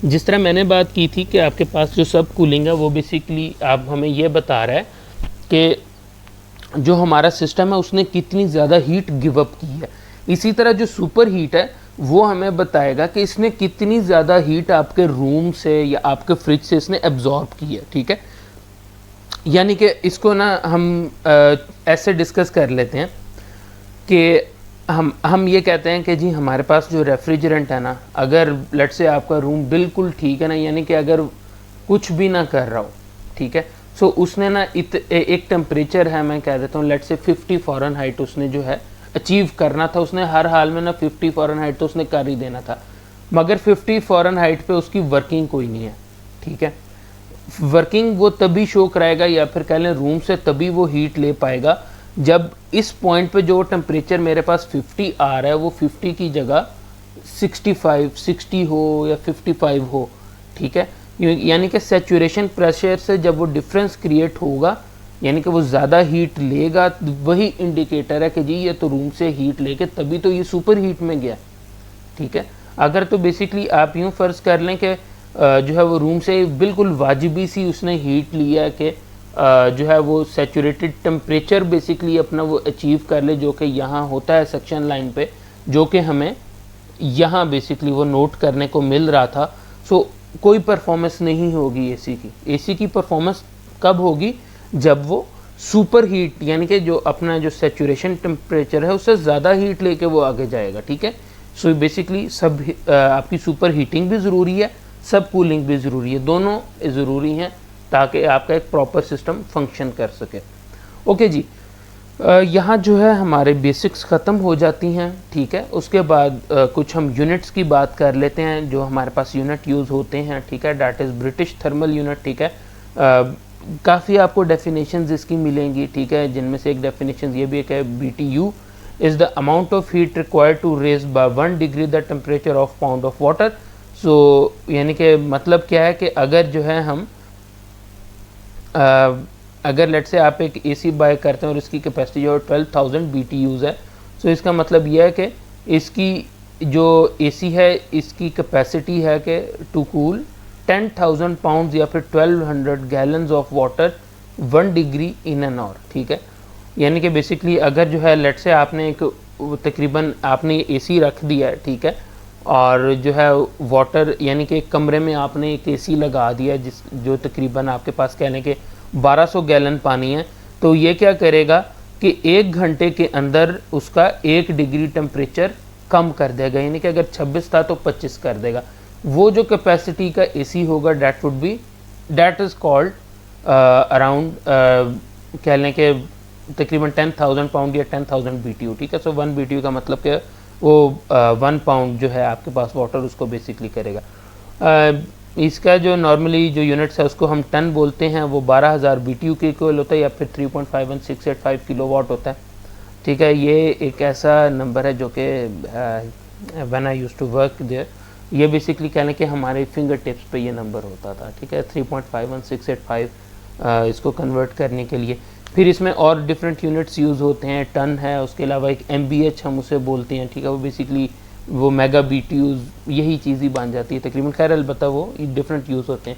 जिस तरह मैंने बात की थी कि आपके पास जो सब कूलिंग है वो बेसिकली आप हमें ये बता रहा है कि जो हमारा सिस्टम है उसने कितनी ज़्यादा हीट गिव अप की है। इसी तरह जो सुपर हीट है वो हमें बताएगा कि इसने कितनी ज़्यादा हीट आपके रूम से या आपके फ्रिज से इसने एब्जॉर्ब की है, ठीक है। यानी कि इसको ना हम ऐसे डिस्कस कर लेते हैं कि हम ये कहते हैं कि जी हमारे पास जो रेफ्रिजरेंट है ना, अगर लेट से आपका रूम बिल्कुल ठीक है ना, यानी कि अगर कुछ भी ना कर रहा हो, ठीक है, सो उसने ना एक टेम्परेचर है, मैं कह देता हूँ लेट से 50 फ़ारेनहाइट उसने जो है अचीव करना था, उसने हर हाल में ना 50 फ़ारेनहाइट तो उसने कर ही देना था, मगर 50 फ़ारेनहाइट पे उसकी वर्किंग कोई नहीं है, ठीक है। वर्किंग वो तभी शो कराएगा या फिर कह लें रूम से तभी वो हीट ले पाएगा जब इस पॉइंट पे जो टेम्परेचर मेरे पास 50 आ रहा है वो 50 की जगह 60 हो या 55 हो, ठीक है। यानी कि सैचुरेशन प्रेशर से जब वो डिफरेंस क्रिएट होगा, यानी कि वो ज़्यादा हीट लेगा, वही इंडिकेटर है कि जी ये तो रूम से हीट लेके तभी तो ये सुपर हीट में गया, ठीक है। अगर तो बेसिकली आप यूँ फ़र्ज़ कर लें कि जो है वो रूम से बिल्कुल वाजिबी सी उसने हीट लिया कि जो है वो सैचुरेटेड टेम्परेचर बेसिकली अपना वो अचीव कर ले, जो कि यहाँ होता है सेक्शन लाइन पे, जो कि हमें यहाँ बेसिकली वो नोट करने को मिल रहा था। सो कोई परफॉर्मेंस नहीं होगी एसी की। एसी की परफॉर्मेंस कब होगी, जब वो सुपर हीट यानी कि जो अपना जो सैचुरेशन टेम्परेचर है उससे ज़्यादा हीट लेके वो आगे जाएगा, ठीक है। सो बेसिकली सब आपकी सुपर हीटिंग भी ज़रूरी है, सब कूलिंग भी ज़रूरी है, दोनों ज़रूरी हैं ताकि आपका एक प्रॉपर सिस्टम फंक्शन कर सके। ओके जी, यहाँ जो है हमारे बेसिक्स ख़त्म हो जाती हैं, ठीक है। उसके बाद कुछ हम यूनिट्स की बात कर लेते हैं जो हमारे पास यूनिट यूज़ होते हैं, ठीक है। That is British thermal unit, ठीक है। काफ़ी आपको डेफिनेशंस इसकी मिलेंगी, ठीक है, जिनमें से एक डेफिनेशन ये भी है कि BTU is the amount of heat required to raise by 1 degree the temperature of pound of water. So यानी कि मतलब क्या है कि अगर जो है हम अगर लेट से आप एक AC बाय करते हैं और इसकी कैपेसिटी जो 12,000 BTUs है, सो इसका मतलब यह है कि इसकी जो AC है इसकी कैपेसिटी है कि टू कूल 10,000 पाउंड्स या फिर 1200 gallons of water 1 degree in an hour, ठीक है। यानी कि बेसिकली अगर जो है लेट से आपने एक तकरीबन आपने AC रख दिया है, ठीक है, और जो है वाटर यानी कि एक कमरे में आपने एक AC लगा दिया जो तकरीबन आपके पास कहने के 1200 गैलन पानी है, तो ये क्या करेगा कि 1 घंटे के अंदर उसका 1 डिग्री टेम्परेचर कम कर देगा, यानी कि अगर 26 था तो 25 कर देगा। वो जो कैपेसिटी का AC होगा दैट इज़ कॉल्ड अराउंड कह लें कि तकरीबन 10,000 पाउंड या 10,000 BTU, ठीक है। सो 1 BTU का मतलब कि वो 1 पाउंड जो है आपके पास वाटर उसको बेसिकली करेगा। इसका जो नॉर्मली जो यूनिट्स है उसको हम टन बोलते हैं, वो 12,000 BTU के इक्वल होता है या फिर 3.5165 किलोवाट होता है। ठीक है। ये एक ऐसा नंबर है जो कि when I used to work there, ये बेसिकली कह लें कि हमारे फिंगर टिप्स पे ये नंबर होता था। ठीक है, 3.51685 इसको कन्वर्ट करने के लिए। फिर इसमें और डिफरेंट यूनिट्स यूज़ होते हैं, टन है, उसके अलावा एक MBH हम उसे बोलते हैं। ठीक है, वो बेसिकली वो मेगा BTUs यही चीज़ ही बन जाती है तकरीबन। खैर अलबत्ता वो डिफरेंट यूज़ होते हैं।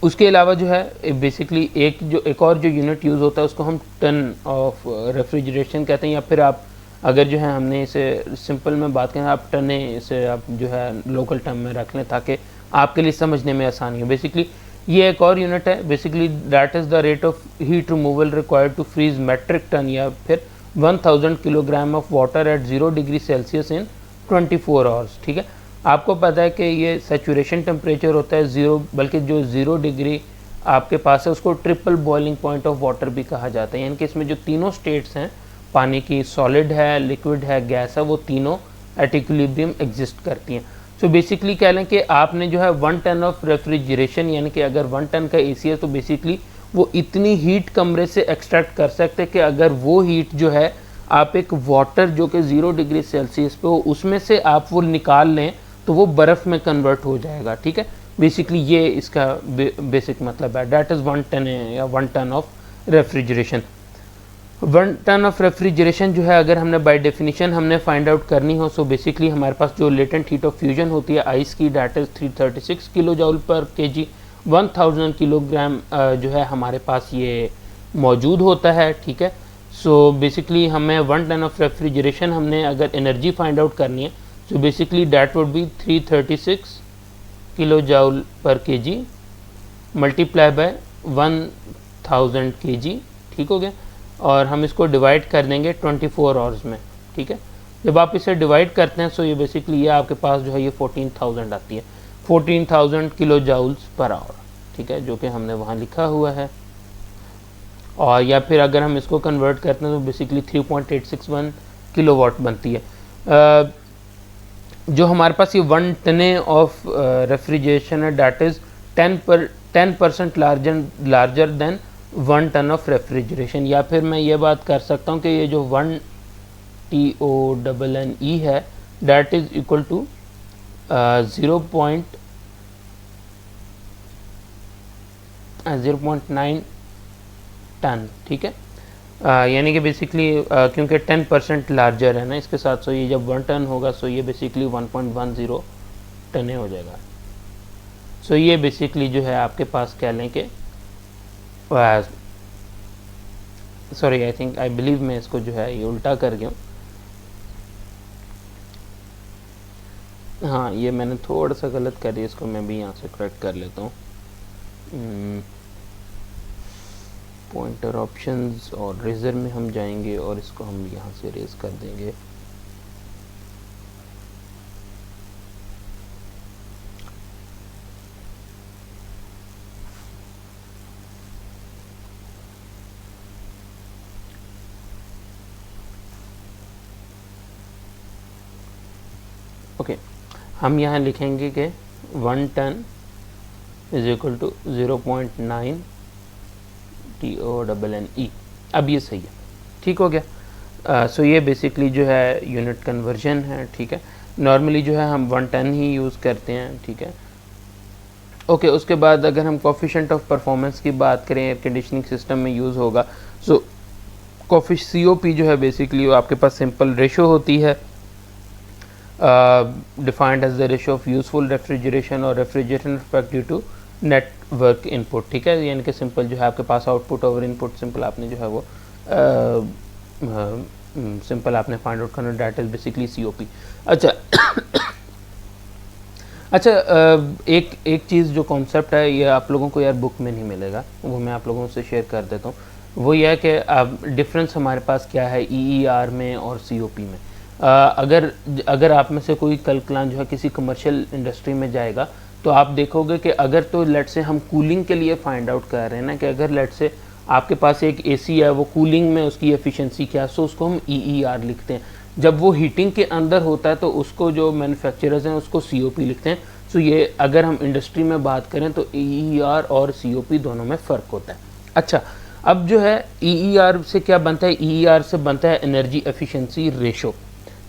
उसके अलावा जो है बेसिकली एक और जो यूनिट यूज़ होता है उसको हम टन ऑफ रेफ्रिजरेशन कहते हैं, या फिर आप अगर जो है हमने इसे सिंपल में बात करें, आप टने इसे आप जो है लोकल टर्म में रख लें ताकि आपके लिए समझने में आसानी हो। बेसिकली ये एक और यूनिट है, basically that is the rate of heat removal required to freeze metric ton या फिर 1000 kilogram of water at 0 degree Celsius in 24 hours. ठीक है, आपको पता है कि ये सेचुरेशन टेम्परेचर होता है 0, बल्कि जो 0 डिग्री आपके पास है उसको triple boiling point of water भी कहा जाता है। यानी कि इसमें जो तीनों स्टेट्स हैं, पानी की सॉलिड है, लिक्विड है, गैस है, वो तीनों एट इक्विलिब्रियम एग्जिस्ट करती हैं। सो बेसिकली कह लें कि आपने जो है 1 टन ऑफ रेफ्रिजरेशन, यानी कि अगर 1 टन का AC है तो बेसिकली वो इतनी हीट कमरे से एक्सट्रैक्ट कर सकते हैं कि अगर वो हीट जो है आप एक वाटर जो कि 0 डिग्री सेल्सियस पे हो उसमें से आप वो निकाल लें तो वो बर्फ़ में कन्वर्ट हो जाएगा। ठीक है, बेसिकली ये इसका बेसिक मतलब है। डैट इज़ 1 टन या 1 ton of refrigeration. 1 ton of refrigeration जो है अगर हमने बाय डेफिनेशन हमने फाइंड आउट करनी हो, सो बेसिकली हमारे पास जो लेटेंट हीट ऑफ फ्यूजन होती है आइस की, डैट इज़ 336 किलो जूल पर kg। 1000 किलोग्राम जो है हमारे पास ये मौजूद होता है। ठीक है, सो बेसिकली हमें 1 टन ऑफ रेफ्रिजरेशन हमने अगर एनर्जी फाइंड आउट करनी है, so basically that would be 336 kilo joule पर kg मल्टीप्लाई बाय 1000 kg। ठीक हो गया, और हम इसको डिवाइड कर देंगे 24 आवर्स में। ठीक है, जब आप इसे डिवाइड करते हैं सो ये बेसिकली ये आपके पास जो है ये 14,000 आती है, 14,000 किलो जूल्स पर आवर। ठीक है, जो कि हमने वहाँ लिखा हुआ है। और या फिर अगर हम इसको कन्वर्ट करते हैं तो बेसिकली 3.861 किलोवाट बनती है। जो हमारे पास ये 1 टने ऑफ रेफ्रिजरेशन है, that is 10% larger than 1 ton of refrigeration. या फिर मैं ये बात कर सकता हूँ कि ये जो 1 TONNE है, that is equal to 0.9 ton. ठीक है, यानी कि बेसिकली क्योंकि 10% लार्जर है ना इसके साथ, सो ये जब 1 टन होगा सो ये बेसिकली 1.10 टने हो जाएगा। सो ये बेसिकली जो है आपके पास कह लें कि सॉरी आई बिलीव मैं इसको जो है ये उल्टा कर गया हूँ। हाँ, ये मैंने थोड़ा सा गलत कर दिया, इसको मैं भी यहाँ से करेक्ट कर लेता हूँ। पॉइंटर ऑप्शंस और रेजर में हम जाएंगे और इसको हम यहाँ से रेज कर देंगे। ओके, हम यहाँ लिखेंगे कि 1 ton is equal to 0.9 TONNE। अब ये सही है, ठीक हो गया। सो ये बेसिकली जो है यूनिट कन्वर्जन है। ठीक है, नॉर्मली जो है हम 1 टन ही यूज़ करते हैं। ठीक है, ओके। उसके बाद अगर हम कोफिशिएंट ऑफ परफॉर्मेंस की बात करें, एयर कंडीशनिंग सिस्टम में यूज़ होगा, सो COP जो है बेसिकली वो आपके पास सिंपल रेशो होती है, defined as the ratio of useful refrigeration और refrigeration effect due to network input. ठीक है, यानी कि सिंपल जो है आपके पास आउटपुट ओवर इनपुट सिंपल आपने जो है वो सिंपल आपने फाइंड आउट करना, डेट इज बेसिकली COP। अच्छा अच्छा, एक चीज़ जो कॉन्सेप्ट है ये आप लोगों को यार बुक में नहीं मिलेगा, वो मैं आप लोगों से शेयर कर देता हूँ। वो ये है कि अब डिफरेंस हमारे पास क्या है EER में और COP में। अगर आप में से कोई कल कलान जो है किसी कमर्शियल इंडस्ट्री में जाएगा तो आप देखोगे कि अगर तो लेट से हम कूलिंग के लिए फाइंड आउट कर रहे हैं ना, कि अगर लेट से आपके पास एक AC है, वो कूलिंग में उसकी एफिशिएंसी क्या है, सो उसको हम EER लिखते हैं। जब वो हीटिंग के अंदर होता है तो उसको जो मैन्युफैक्चरर्स हैं उसको COP लिखते हैं। सो ये अगर हम इंडस्ट्री में बात करें तो EER और COP दोनों में फ़र्क होता है। अच्छा, अब जो है EER से क्या बनता है, EER से बनता है एनर्जी एफिशिएंसी रेशो,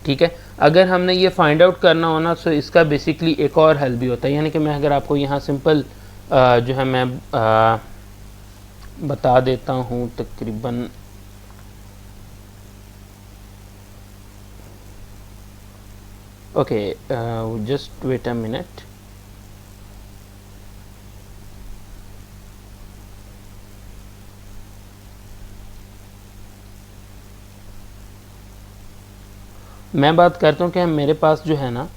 ठीक है। अगर हमने ये फाइंड आउट करना हो ना, तो इसका बेसिकली एक और हल भी होता है, यानी कि मैं अगर आपको यहाँ सिंपल जो है मैं बता देता हूँ तकरीबन, okay just wait a minute. मैं बात करता हूँ कि मेरे पास जो है ना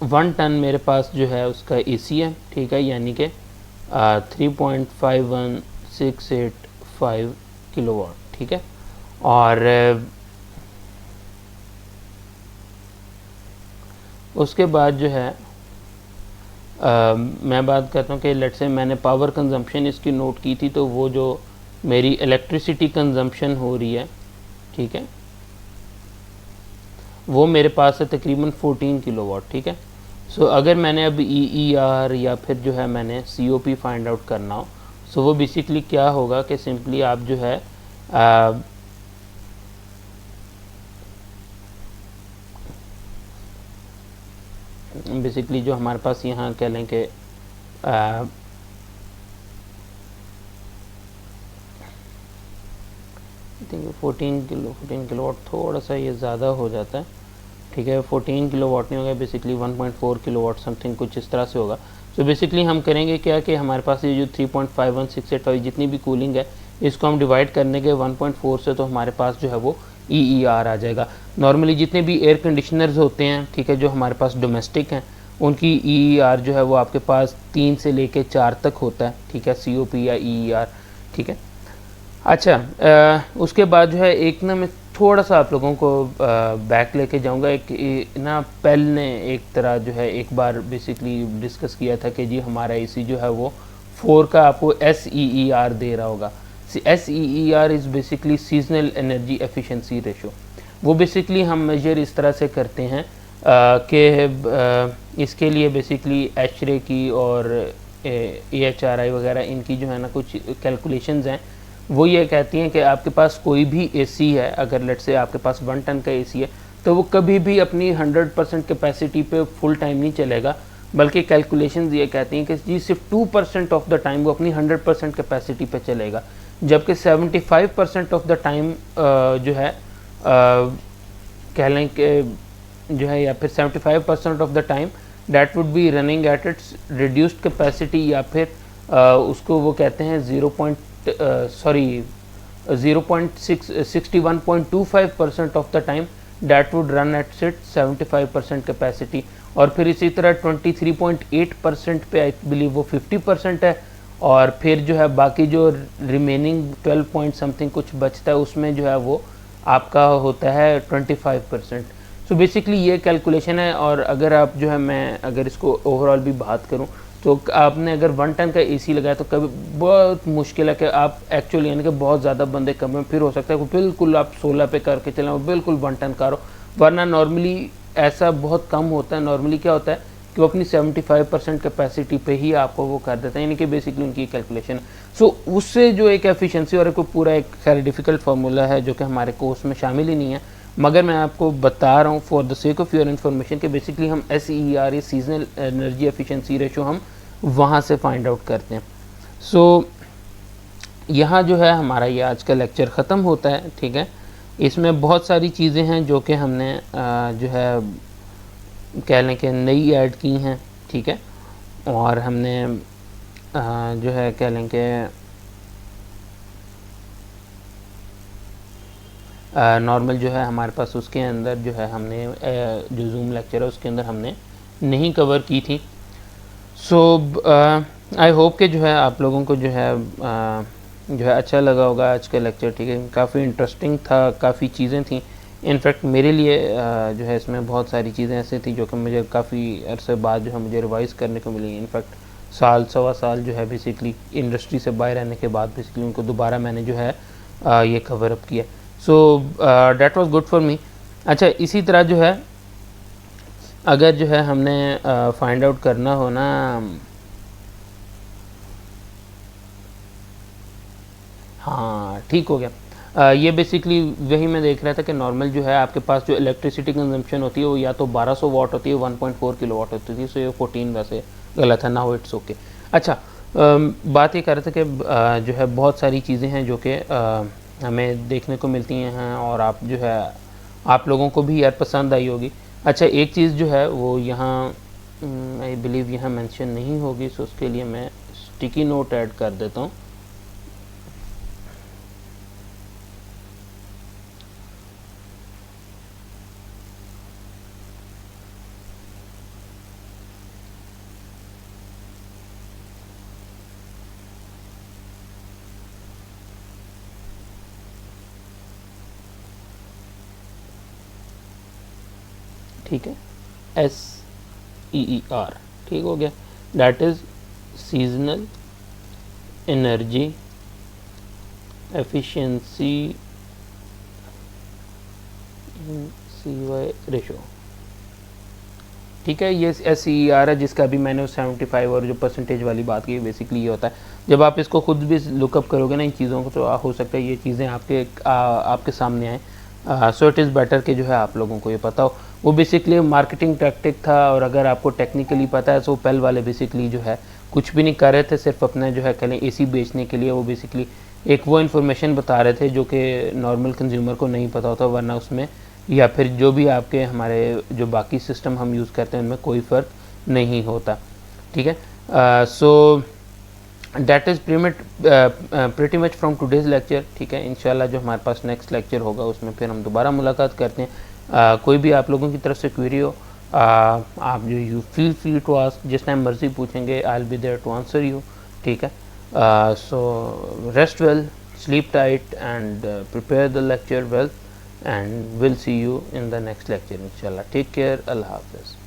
1 टन मेरे पास जो है उसका AC है, ठीक है, यानी कि 3.51685 किलोवाट, ठीक है। और उसके बाद जो है मैं बात करता हूँ कि लेट्स से मैंने पावर कंजम्पशन इसकी नोट की थी, तो वो जो मेरी इलेक्ट्रिसिटी कंजम्पशन हो रही है, ठीक है, वो मेरे पास है तकरीबन 14 किलोवाट, ठीक है। सो अगर मैंने अब EER या फिर जो है मैंने COP फाइंड आउट करना हो, सो वो बेसिकली क्या होगा कि सिंपली आप जो है बेसिकली जो हमारे पास यहाँ कह लें कि 14 किलोवाट थोड़ा सा ये ज़्यादा हो जाता है, ठीक है। 14 किलोवाट नहीं होगा, बेसिकली 1.4 किलोवाट समथिंग कुछ इस तरह से होगा। सो बेसिकली हम करेंगे क्या कि हमारे पास ये जो 3.51685 जितनी भी कूलिंग है, इसको हम डिवाइड करने के 1.4 से, तो हमारे पास जो है वो EER आ जाएगा। नॉर्मली जितने भी एयर कंडीशनर्स होते हैं, ठीक है, जो हमारे पास डोमेस्टिक हैं, उनकी EER जो है वो आपके पास 3 से लेके 4 तक होता है, ठीक है, COP या EER, ठीक है। अच्छा उसके बाद जो है एक ना मैं थोड़ा सा आप लोगों को बैक लेके जाऊंगा। एक ना पेल ने एक तरह जो है एक बार बेसिकली डिस्कस किया था कि जी हमारा AC जो है वो 4 का आपको SEER दे रहा होगा। SEER is basically seasonal energy efficiency ratio. वो बेसिकली हम मेजर इस तरह से करते हैं कि इसके लिए बेसिकली एचरे की और AHRI वगैरह इनकी जो है ना कुछ कैलकुलेशंस हैं। वो ये कहती हैं कि आपके पास कोई भी AC है, अगर लेट से आपके पास 1 टन का AC है, तो वो कभी भी अपनी 100% कैपेसिटी पे फुल टाइम नहीं चलेगा, बल्कि कैलकुलेशंस ये कहती हैं कि जी सिर्फ 2% ऑफ द टाइम वो अपनी 100% कैपेसिटी पे चलेगा, जबकि 75% ऑफ द टाइम जो है कह लें कि जो है, या फिर 75% of the time that would be running at its reduced capacity, या फिर उसको वो कहते हैं 0.61.25% of the time that would run at सिट 75% कैपेसिटी। और फिर इसी तरह 23.8% पे आई बिलीव वो 50% है, और फिर जो है बाकी जो रिमेनिंग 12 पॉइंट समथिंग कुछ बचता है, उसमें जो है वो आपका होता है 25%। सो बेसिकली ये कैलकुलेशन है। और अगर आप जो है मैं अगर इसको ओवरऑल भी बात करूँ, तो आपने अगर 1 टन का AC लगाया तो कभी बहुत मुश्किल है कि आप एक्चुअली यानी कि बहुत ज़्यादा बंदे कम हैं, फिर हो सकता है कि बिल्कुल आप 16 पे करके चलें और बिल्कुल 1 टन का हो, वरना नॉर्मली ऐसा बहुत कम होता है। नॉर्मली क्या होता है कि वो अपनी 75% कैपेसिटी पे ही आपको वो कर देता है, यानी कि बेसिकली उनकी कैलकुलेशन। सो उससे जो एक एफिशिएंसी और एक पूरा एक खैर डिफ़िकल्ट फार्मूला है जो कि हमारे कोर्स में शामिल ही नहीं है, मगर मैं आपको बता रहा हूँ for the sake of your information कि बेसिकली हम SEER ये सीजनल एनर्जी एफिशिएंसी रेशो हम वहाँ से फाइंड आउट करते हैं। सो यहाँ जो है हमारा ये आज का लेक्चर ख़त्म होता है, ठीक है। इसमें बहुत सारी चीज़ें हैं जो कि हमने जो है कह लें कि नई ऐड की हैं, ठीक है, और हमने जो है कह लें कि नॉर्मल जो है हमारे पास उसके अंदर जो है हमने जो जूम लेक्चर है उसके अंदर हमने नहीं कवर की थी। सो आई होप कि जो है आप लोगों को जो है अच्छा लगा होगा आज का लेक्चर, ठीक है। काफ़ी इंटरेस्टिंग था, काफ़ी चीज़ें थी। इनफैक्ट मेरे लिए जो है इसमें बहुत सारी चीज़ें ऐसी थी जो कि मुझे काफ़ी अरसे बाद जो है मुझे रिवाइज़ करने को मिली। इनफैक्ट साल सवा साल जो है बेसिकली इंडस्ट्री से बाहर रहने के बाद बेसिकली उनको दोबारा मैंने जो है ये कवर अप किया। So that was good for me. अच्छा, इसी तरह जो है अगर जो है हमने फाइंड आउट करना हो ना हाँ ठीक हो गया। ये बेसिकली वही मैं देख रहा था कि नॉर्मल जो है आपके पास जो इलेक्ट्रिसिटी कंजम्पशन होती है वो या तो 1200 वाट होती है, 1.4 किलोवाट होती थी, सो ये 14 वैसे गलत है, ना हो इट्स ओके। अच्छा, बात ये कर रहे थे कि जो है बहुत सारी चीज़ें हैं जो कि हमें देखने को मिलती हैं और आप जो है आप लोगों को भी यार पसंद आई होगी। अच्छा, एक चीज़ जो है वो यहाँ आई बिलीव यहाँ मेंशन नहीं होगी, सो उसके लिए मैं स्टिकी नोट ऐड कर देता हूँ। ठीक है, SEER, ठीक हो गया, that is seasonal energy efficiency CY ratio. ठीक है, ये SEER है जिसका भी मैंने 75 और जो परसेंटेज वाली बात की, बेसिकली ये होता है। जब आप इसको खुद भी लुकअप करोगे ना इन चीज़ों को, तो हो सकता है ये चीज़ें आपके सामने आए। सो इट इज़ बेटर कि जो है आप लोगों को ये पता हो। वो बेसिकली मार्केटिंग टैक्टिक था, और अगर आपको टेक्निकली पता है तो पेल वाले बेसिकली जो है कुछ भी नहीं कर रहे थे, सिर्फ अपना जो है कहें AC बेचने के लिए वो बेसिकली एक वो इन्फॉर्मेशन बता रहे थे जो कि नॉर्मल कंज्यूमर को नहीं पता होता, वरना उसमें या फिर जो भी आपके हमारे जो बाकी सिस्टम हम यूज़ करते हैं उनमें कोई फ़र्क नहीं होता। ठीक है, so that is pretty much from today's lecture. ठीक है, इंशाल्लाह जो हमारे पास नेक्स्ट लेक्चर होगा उसमें फिर हम दोबारा मुलाकात करते हैं। कोई भी आप लोगों की तरफ से क्वेरी हो, आप जो you feel free to ask, जिस टाइम मर्जी पूछेंगे, I will be there to answer you. ठीक है, so rest well, sleep tight, and prepare the lecture well, and we'll see you in the next lecture inshallah. Take care. Allah Hafiz.